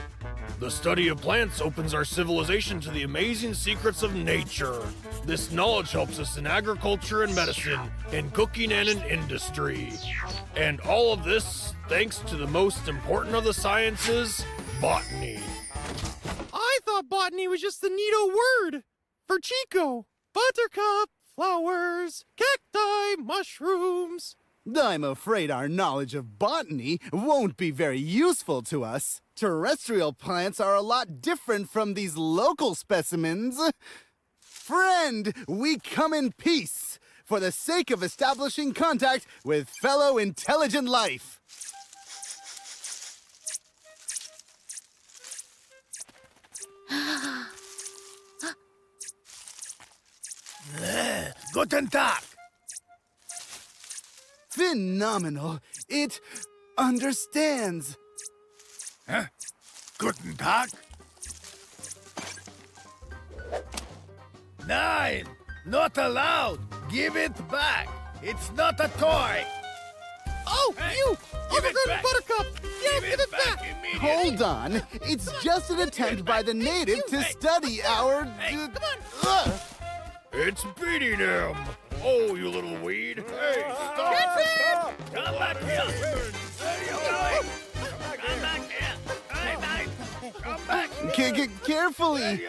The study of plants opens our civilization to the amazing secrets of nature. This knowledge helps us in agriculture and medicine, in cooking and in industry. And all of this thanks to the most important of the sciences, botany. I thought botany was just the neato word for Chico. Buttercup, flowers, cacti, mushrooms. I'm afraid our knowledge of botany won't be very useful to us. Terrestrial plants are a lot different from these local specimens. Friend, we come in peace for the sake of establishing contact with fellow intelligent life. Guten Tag. Phenomenal. It understands. Huh? Guten Tag. Nein, not allowed. Give it back. It's not a toy. Oh, hey, you! Overgrown Buttercup! Yeah, give it back! Hold on. It's just an attempt by the native to study our... It's beating him. Oh, you little weed. Hey, stop. Stop. Come back here. Where are you going? Come back here. Hey, mate. Come back here. Carefully.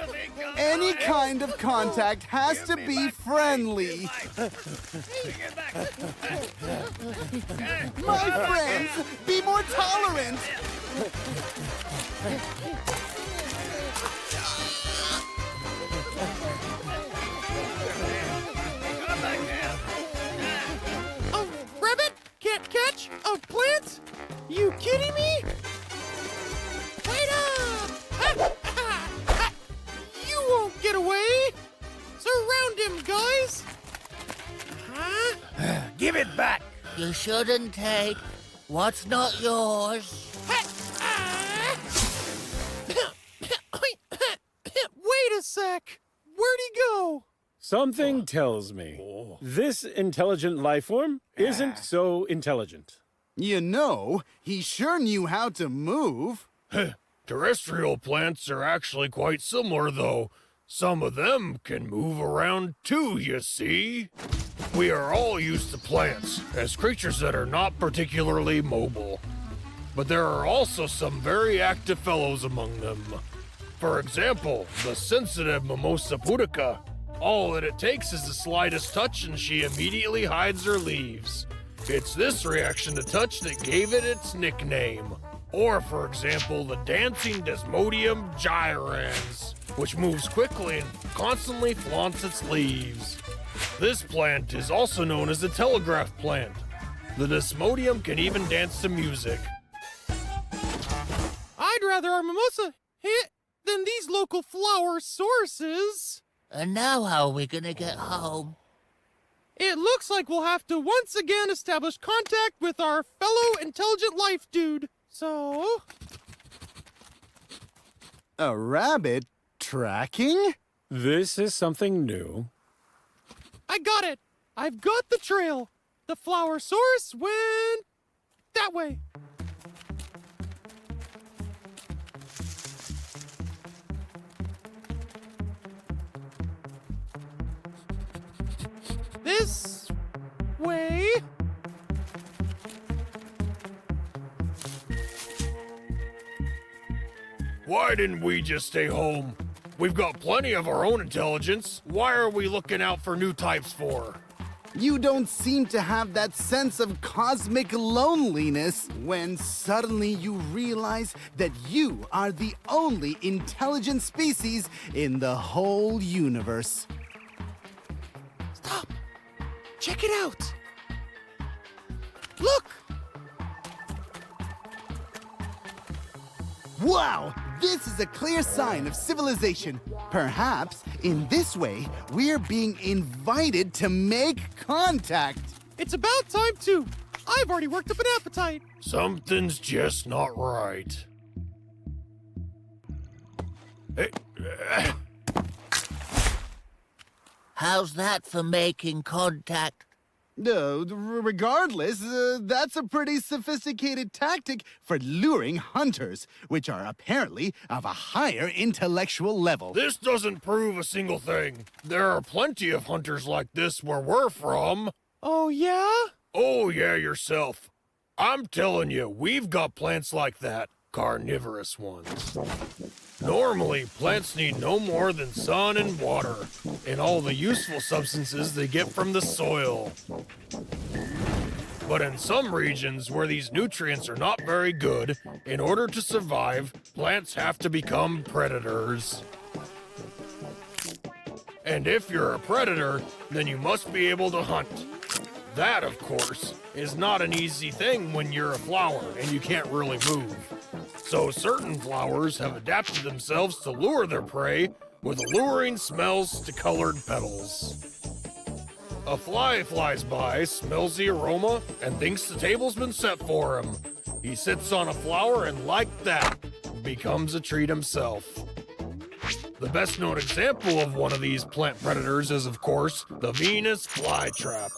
Any kind of contact has to be friendly. My friends, be more tolerant. A rabbit can't catch a plant? You kidding me? Wait up! You won't get away! Surround him, guys! Huh? Give it back! You shouldn't take what's not yours. Wait a sec! Where'd he go? Something tells me this intelligent life form isn't so intelligent. You know, he sure knew how to move. Terrestrial plants are actually quite similar, though. Some of them can move around too, you see. We are all used to plants as creatures that are not particularly mobile. But there are also some very active fellows among them. For example, the sensitive Mimosa pudica. All that it takes is the slightest touch and she immediately hides her leaves. It's this reaction to touch that gave it its nickname. Or, for example, the dancing Desmodium gyrans, which moves quickly and constantly flaunts its leaves. This plant is also known as the telegraph plant. The Desmodium can even dance to music. I'd rather our mimosa hit than these local flower sources. And now how are we gonna get home? It looks like we'll have to once again establish contact with our fellow intelligent life dude. So... A rabbit tracking? This is something new. I got it! I've got the trail! The flower source went... that way. This way. Why didn't we just stay home? We've got plenty of our own intelligence. Why are we looking out for new types for? You don't seem to have that sense of cosmic loneliness when suddenly you realize that you are the only intelligent species in the whole universe. Stop! Check it out! Look! Wow! This is a clear sign of civilization. Perhaps, in this way, we're being invited to make contact. It's about time, too. I've already worked up an appetite. Something's just not right. Hey, How's that for making contact? No, regardless, that's a pretty sophisticated tactic for luring hunters, which are apparently of a higher intellectual level. This doesn't prove a single thing. There are plenty of hunters like this where we're from. Oh, yeah? Oh, yeah, yourself. I'm telling you, we've got plants like that. Carnivorous ones. Normally, plants need no more than sun and water, and all the useful substances they get from the soil. But in some regions where these nutrients are not very good, in order to survive, plants have to become predators. And if you're a predator, then you must be able to hunt. That, of course, is not an easy thing when you're a flower and you can't really move. So certain flowers have adapted themselves to lure their prey with alluring smells to colored petals. A fly flies by, smells the aroma, and thinks the table's been set for him. He sits on a flower and like that, becomes a treat himself. The best known example of one of these plant predators is, of course, the Venus flytrap.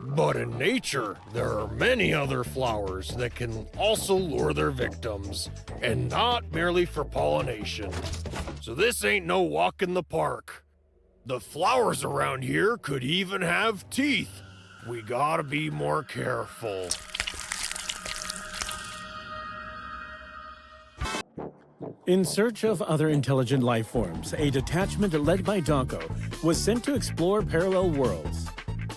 But in nature, there are many other flowers that can also lure their victims, and not merely for pollination. So this ain't no walk in the park. The flowers around here could even have teeth. We gotta be more careful. In search of other intelligent life forms, a detachment led by Donko was sent to explore parallel worlds.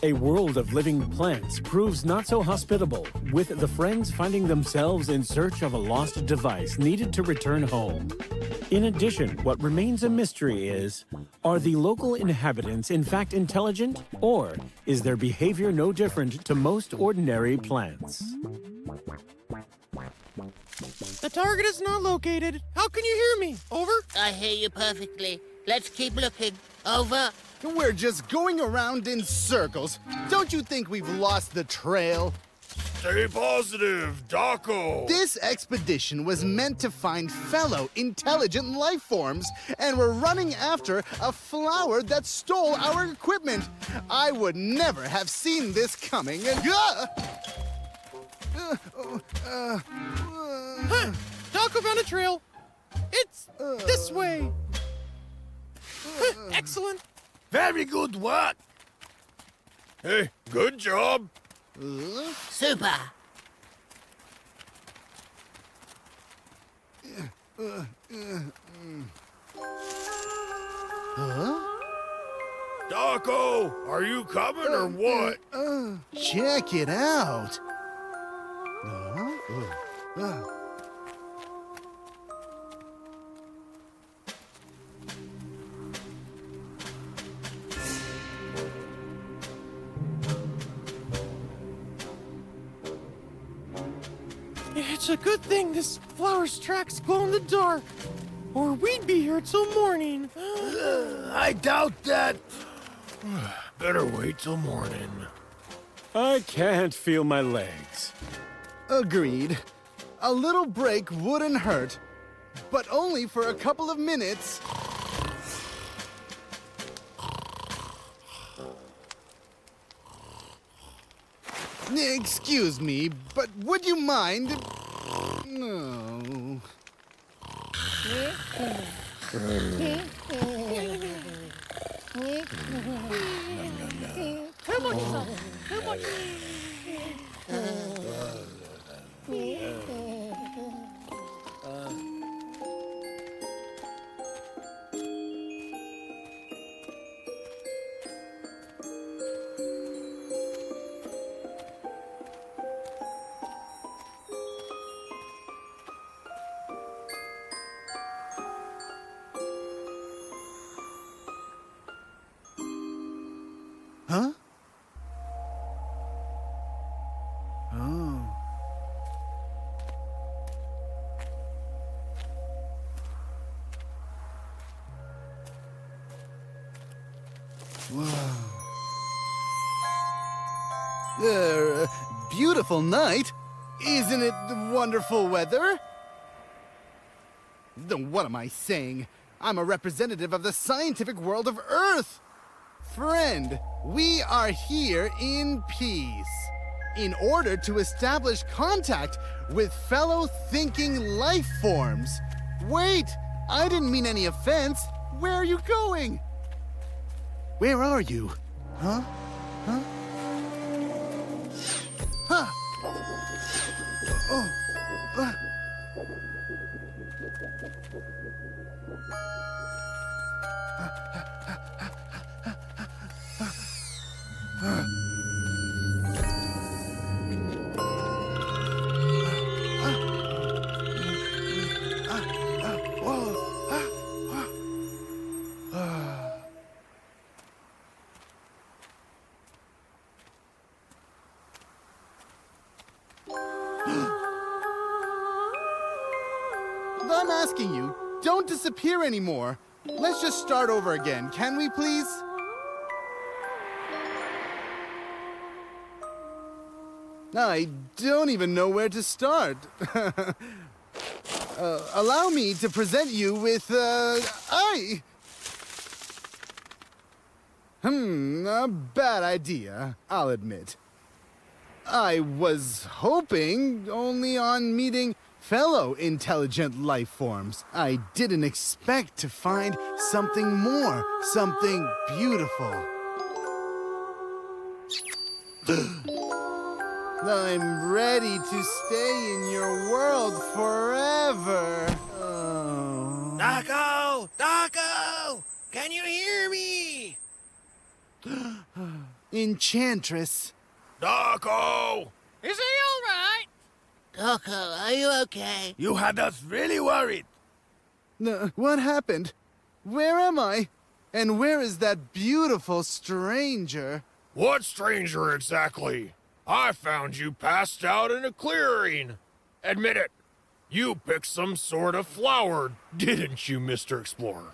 A world of living plants proves not so hospitable, with the friends finding themselves in search of a lost device needed to return home. In addition, what remains a mystery is, are the local inhabitants in fact intelligent, or is their behavior no different to most ordinary plants? The target is not located. How can you hear me? Over? I hear you perfectly. Let's keep looking. Over. We're just going around in circles. Don't you think we've lost the trail? Stay positive, Dako. This expedition was meant to find fellow intelligent life forms, and we're running after a flower that stole our equipment. I would never have seen this coming. Dako found a trail. It's this way. Excellent. Very good work. Hey, good job. Super. Huh? Doco, are you coming or what? Check it out. It's a good thing this flower's tracks glow in the dark, or we'd be here till morning. I doubt that. Better wait till morning. I can't feel my legs. Agreed. A little break wouldn't hurt, but only for a couple of minutes. Excuse me, but would you mind? No. Too much salt. Too much. Huh? Oh. Whoa. Beautiful night. Isn't it wonderful weather? What am I saying? I'm a representative of the scientific world of Earth. Friend, we are here in peace, in order to establish contact with fellow thinking life forms. Wait, I didn't mean any offense. Where are you going? Where are you? Huh? Huh? Huh? Oh. I'm asking you, don't disappear anymore. Let's just start over again, can we please? I don't even know where to start. Allow me to present you with, a bad idea, I'll admit. I was hoping only on meeting fellow intelligent life forms. I didn't expect to find something more, something beautiful. I'm ready to stay in your world forever. Oh. Doco! Doco! Can you hear me? Enchantress. Doco! Is he all right? Doco, are you okay? You had us really worried. What happened? Where am I? And where is that beautiful stranger? What stranger exactly? I found you passed out in a clearing. Admit it, you picked some sort of flower, didn't you, Mr. Explorer?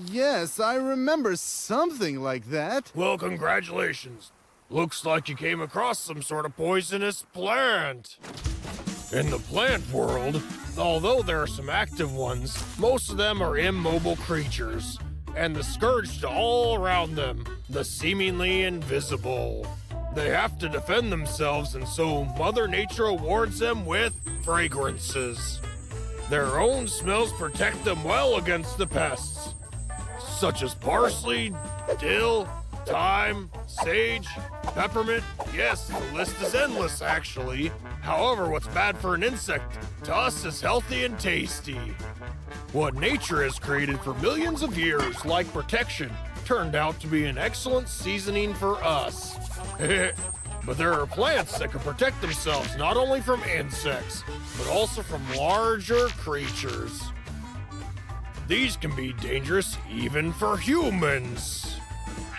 Yes, I remember something like that. Well, congratulations. Looks like you came across some sort of poisonous plant. In the plant world, although there are some active ones, most of them are immobile creatures, and the scourge to all around them, the seemingly invisible. They have to defend themselves, and so Mother Nature awards them with fragrances. Their own smells protect them well against the pests, such as parsley, dill, thyme, sage, peppermint. Yes, the list is endless, actually. However, what's bad for an insect, to us is healthy and tasty. What nature has created for millions of years, like protection, turned out to be an excellent seasoning for us. But there are plants that can protect themselves not only from insects, but also from larger creatures. These can be dangerous even for humans.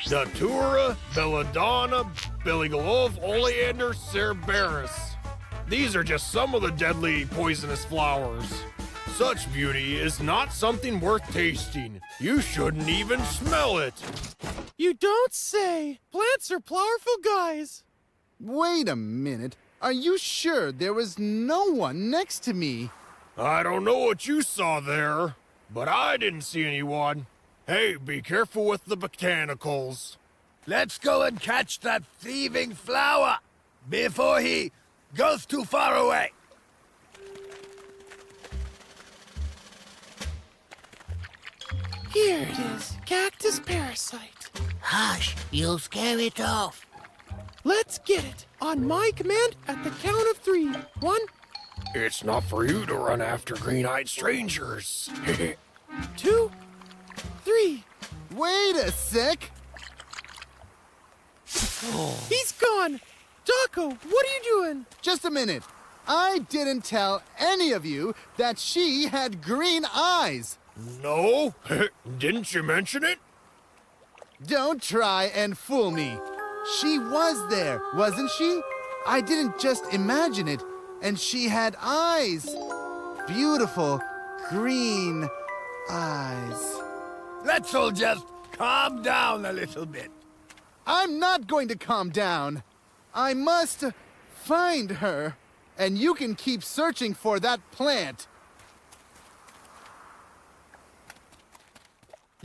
Datura, belladonna, billigolov, oleander, cerberus. These are just some of the deadly poisonous flowers. Such beauty is not something worth tasting. You shouldn't even smell it. You don't say. Plants are powerful guys. Wait a minute. Are you sure there was no one next to me? I don't know what you saw there, but I didn't see anyone. Hey, be careful with the botanicals. Let's go and catch that thieving flower before he goes too far away. Here it is, cactus parasite. Hush, you'll scare it off. Let's get it on my command at the count of 3. 1. It's not for you to run after green-eyed strangers. 2, 3. Wait a sec. He's gone. Taco, what are you doing? Just a minute. I didn't tell any of you that she had green eyes. No? Didn't you mention it? Don't try and fool me. She was there, wasn't she? I didn't just imagine it. And she had eyes. Beautiful green eyes. Let's all just calm down a little bit. I'm not going to calm down. I must find her. And you can keep searching for that plant.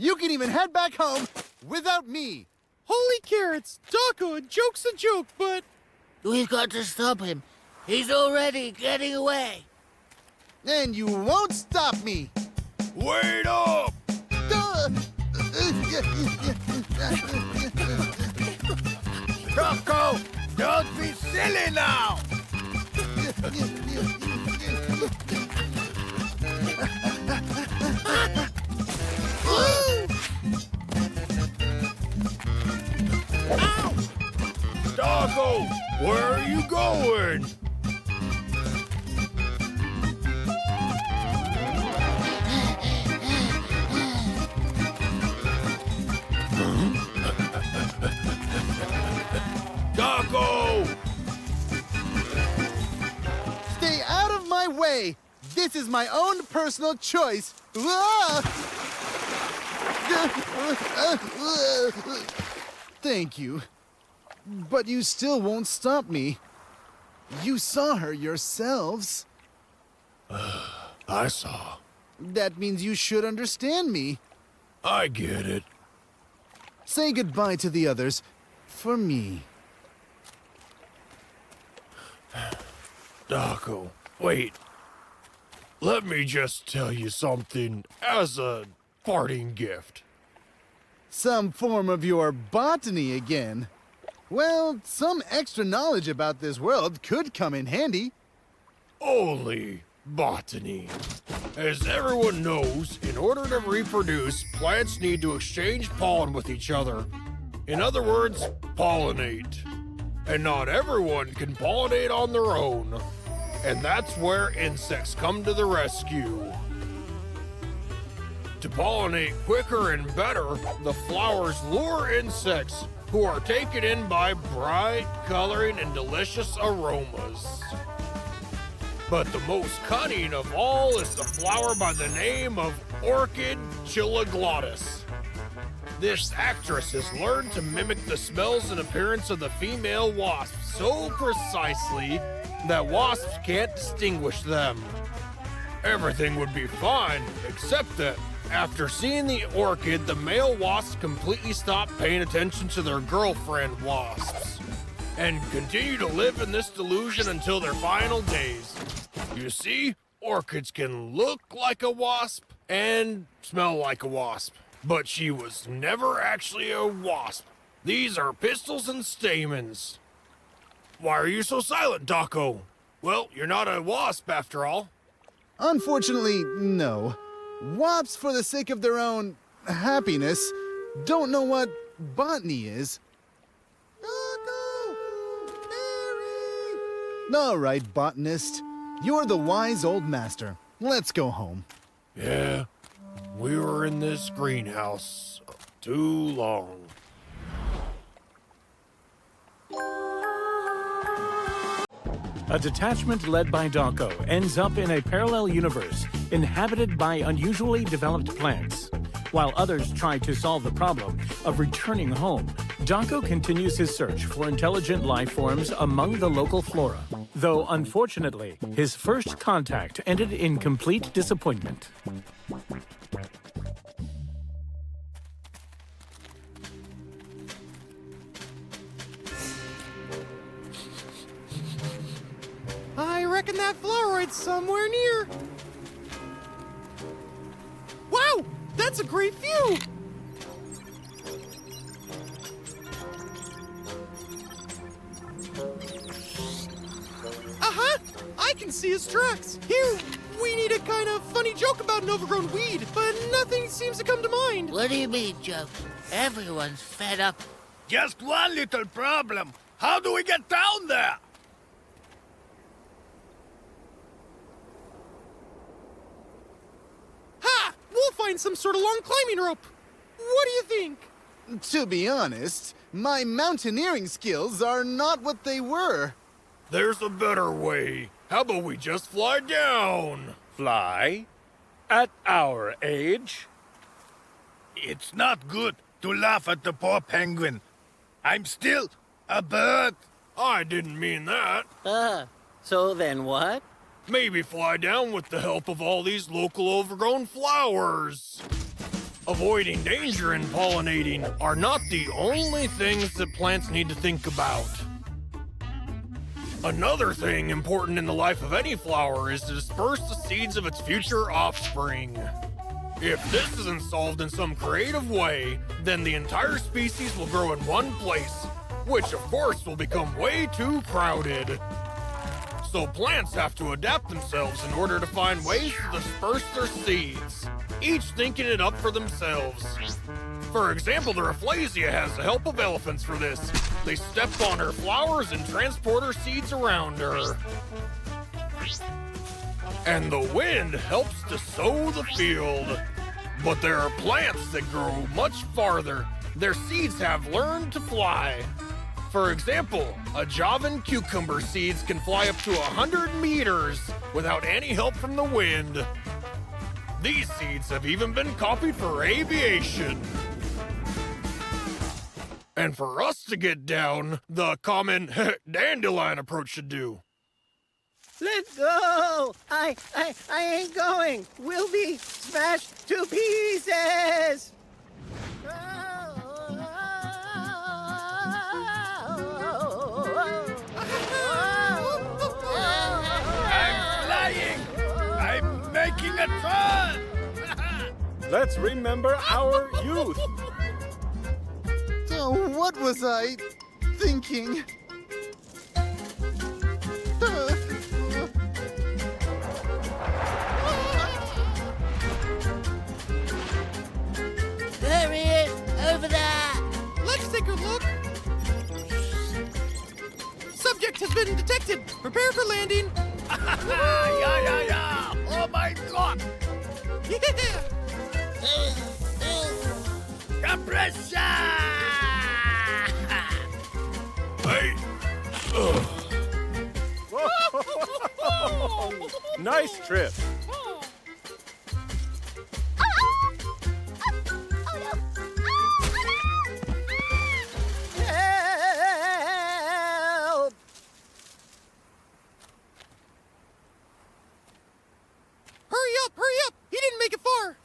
You can even head back home without me. Holy carrots! Taco, a joke's a joke, but... We've got to stop him. He's already getting away. And you won't stop me. Wait up! Taco, don't be silly now! Taco, where are you going? Taco! Stay out of my way. This is my own personal choice. Thank you. But you still won't stop me. You saw her yourselves. I saw. That means you should understand me. I get it. Say goodbye to the others for me. Taco, wait. Let me just tell you something as a parting gift. Some form of your botany again. Well, some extra knowledge about this world could come in handy. Only botany. As everyone knows, in order to reproduce, plants need to exchange pollen with each other. In other words, pollinate. And not everyone can pollinate on their own. And that's where insects come to the rescue. To pollinate quicker and better, the flowers lure insects who are taken in by bright coloring and delicious aromas. But the most cunning of all is the flower by the name of Orchid chiloglottis. This actress has learned to mimic the smells and appearance of the female wasp so precisely that wasps can't distinguish them. Everything would be fine, except that after seeing the orchid, the male wasps completely stop paying attention to their girlfriend wasps and continue to live in this delusion until their final days. You see, orchids can look like a wasp and smell like a wasp, but she was never actually a wasp. These are pistils and stamens. Why are you so silent, Taco? Well, you're not a wasp after all. Unfortunately, no. Wasps, for the sake of their own happiness, don't know what botany is. All right, botanist. You're the wise old master. Let's go home. Yeah, we were in this greenhouse too long. A detachment led by Donko ends up in a parallel universe inhabited by unusually developed plants. While others try to solve the problem of returning home, Donko continues his search for intelligent life forms among the local flora. Though, unfortunately, his first contact ended in complete disappointment. I reckon that floweroid's somewhere near. Wow, that's a great view! Uh-huh, I can see his tracks. Here, we need a kind of funny joke about an overgrown weed, but nothing seems to come to mind. What do you mean, joke? Everyone's fed up. Just one little problem. How do we get down there? Ha! We'll find some sort of long climbing rope. What do you think? To be honest, my mountaineering skills are not what they were. There's a better way. How about we just fly down? Fly? At our age? It's not good to laugh at the poor penguin. I'm still a bird. I didn't mean that. So then what? Maybe fly down with the help of all these local overgrown flowers. Avoiding danger and pollinating are not the only things that plants need to think about. Another thing important in the life of any flower is to disperse the seeds of its future offspring. If this isn't solved in some creative way, then the entire species will grow in one place, which of course will become way too crowded. So plants have to adapt themselves in order to find ways to disperse their seeds, each thinking it up for themselves. For example, the Rafflesia has the help of elephants for this. They step on her flowers and transport her seeds around her. And the wind helps to sow the field. But there are plants that grow much farther. Their seeds have learned to fly. For example, a Javan cucumber seeds can fly up to 100 meters without any help from the wind. These seeds have even been copied for aviation. And for us to get down, the common dandelion approach should do. Let's go! I ain't going. We'll be smashed to pieces! I'm flying! I'm making a turn! Let's remember our youth. So what was I thinking? There he is! Over there! Let's take a look. Subject has been detected. Prepare for landing. Yeah! Oh my god! Yeah! Compression! Hey! Nice trip. Help! Hurry up! He didn't make it far.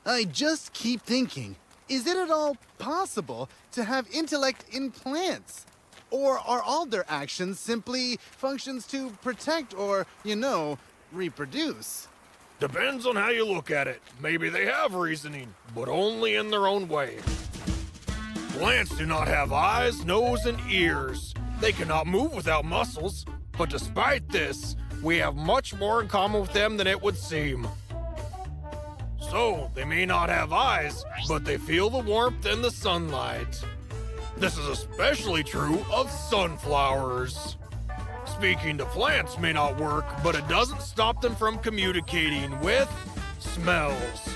I just keep thinking, is it at all possible to have intellect in plants? Or are all their actions simply functions to protect or, reproduce? Depends on how you look at it. Maybe they have reasoning, but only in their own way. Plants do not have eyes, nose, and ears. They cannot move without muscles, but despite this, we have much more in common with them than it would seem. So, they may not have eyes, but they feel the warmth and the sunlight. This is especially true of sunflowers. Speaking to plants may not work, but it doesn't stop them from communicating with smells.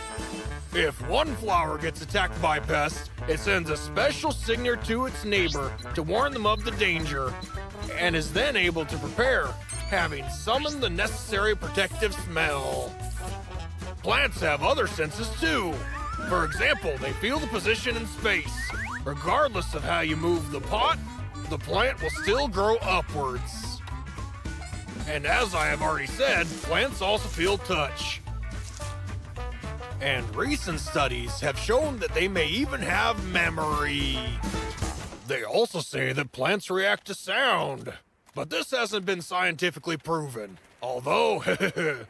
If one flower gets attacked by pests, it sends a special signal to its neighbor to warn them of the danger, and is then able to prepare, having summoned the necessary protective smell. Plants have other senses too. For example, they feel the position in space. Regardless of how you move the pot, the plant will still grow upwards. And as I have already said, plants also feel touch. And recent studies have shown that they may even have memory. They also say that plants react to sound, but this hasn't been scientifically proven. Although,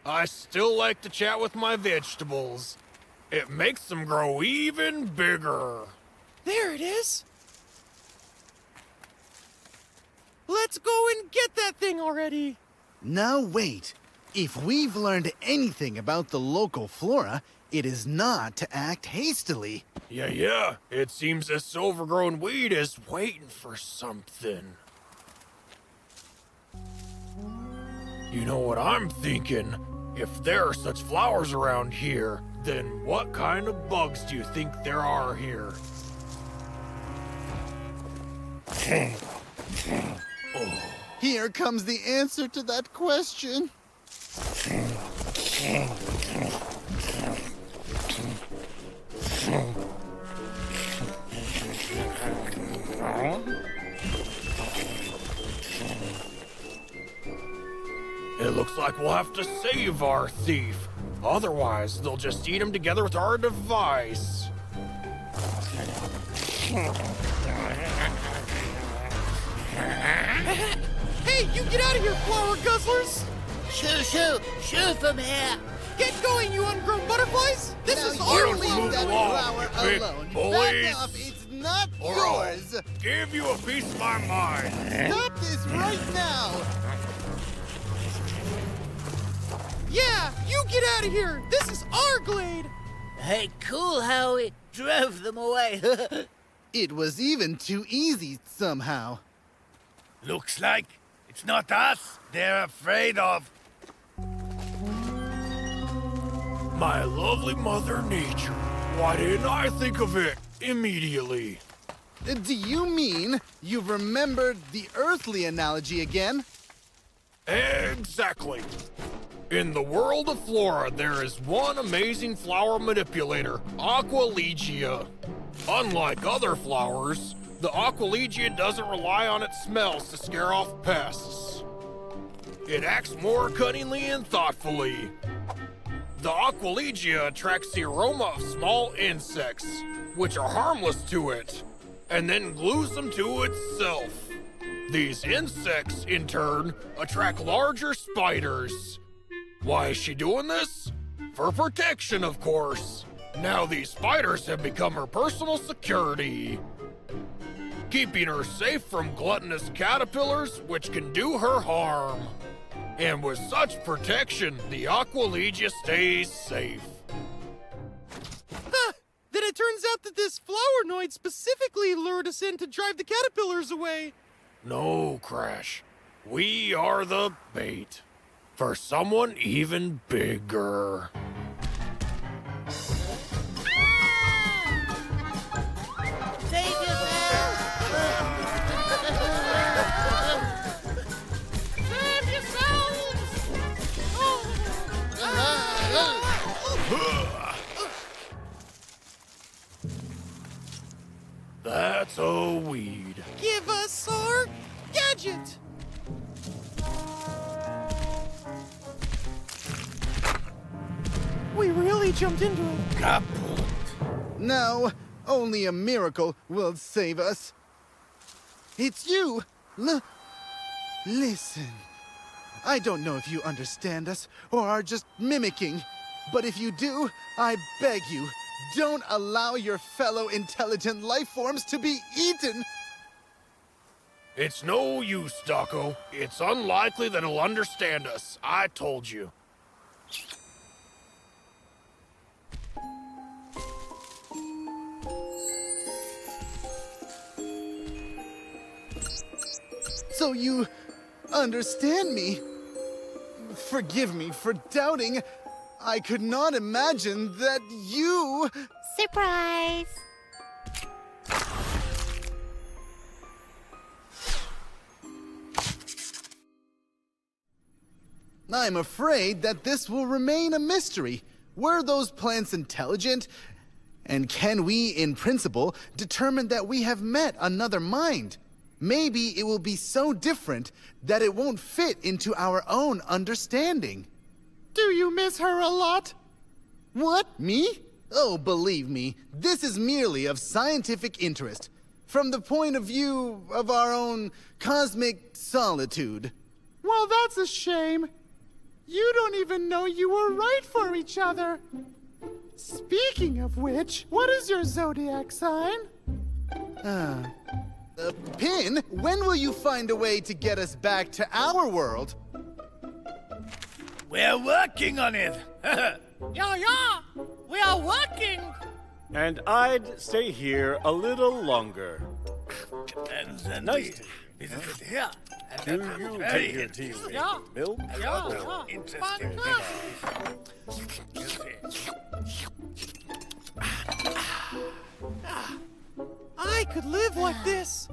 I still like to chat with my vegetables. It makes them grow even bigger. There it is. Let's go and get that thing already. Now wait. If we've learned anything about the local flora, it is not to act hastily. Yeah. It seems this overgrown weed is waiting for something. You know what I'm thinking? If there are such flowers around here, then what kind of bugs do you think there are here? Here comes the answer to that question. It looks like we'll have to save our thief. Otherwise, they'll just eat him together with our device. Hey, you get out of here, flower guzzlers! Shoo from here! Get going, you ungrown butterflies! This Now is you our leave flower! that flower big alone. boys. Back off, it's not Or I'll yours. give you a piece of my mind. Stop this right now. Yeah, you get out of here! This is our glade! Hey, cool how we drove them away. It was even too easy somehow. Looks like it's not us they're afraid of. My lovely Mother Nature. Why didn't I think of it immediately? Do you mean you remembered the earthly analogy again? Exactly. In the world of flora, there is one amazing flower manipulator, Aqualegia. Unlike other flowers, the Aqualegia doesn't rely on its smells to scare off pests. It acts more cunningly and thoughtfully. The Aqualegia attracts the aroma of small insects, which are harmless to it, and then glues them to itself. These insects, in turn, attract larger spiders. Why is she doing this? For protection, of course. Now these spiders have become her personal security, keeping her safe from gluttonous caterpillars, which can do her harm. And with such protection, the Aqualegia stays safe. Huh! Then it turns out that this flowernoid specifically lured us in to drive the caterpillars away. No, Crash. We are the bait for someone even bigger. Save Save yourselves! That's a weed. Give us our gadget! We really jumped into it. No, only a miracle will save us. It's you! Listen. I don't know if you understand us or are just mimicking, but if you do, I beg you, don't allow your fellow intelligent life forms to be eaten! It's no use, Docko. It's unlikely that he'll understand us. I told you. So you understand me. Forgive me for doubting. I could not imagine that you... Surprise! I'm afraid that this will remain a mystery. Were those plants intelligent? And can we, in principle, determine that we have met another mind? Maybe it will be so different that it won't fit into our own understanding. Do you miss her a lot? What? Me? Oh, believe me, this is merely of scientific interest, from the point of view of our own cosmic solitude. Well, that's a shame. You don't even know you were right for each other. Speaking of which, what is your zodiac sign? Pin, when will you find a way to get us back to our world? We're working on it. Yeah, we are working. And I'd stay here a little longer. And then Nice. This is it here. Do you take your tea with Yeah. milk? Yeah. Interesting. You see. I could live like this.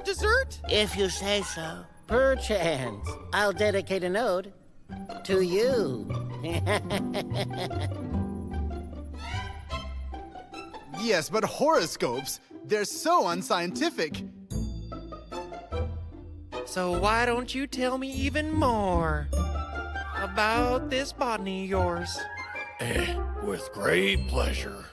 Dessert? If you say so. Perchance, I'll dedicate an ode to you. Yes, but horoscopes, they're so unscientific. So why don't you tell me even more about this botany of yours? With great pleasure.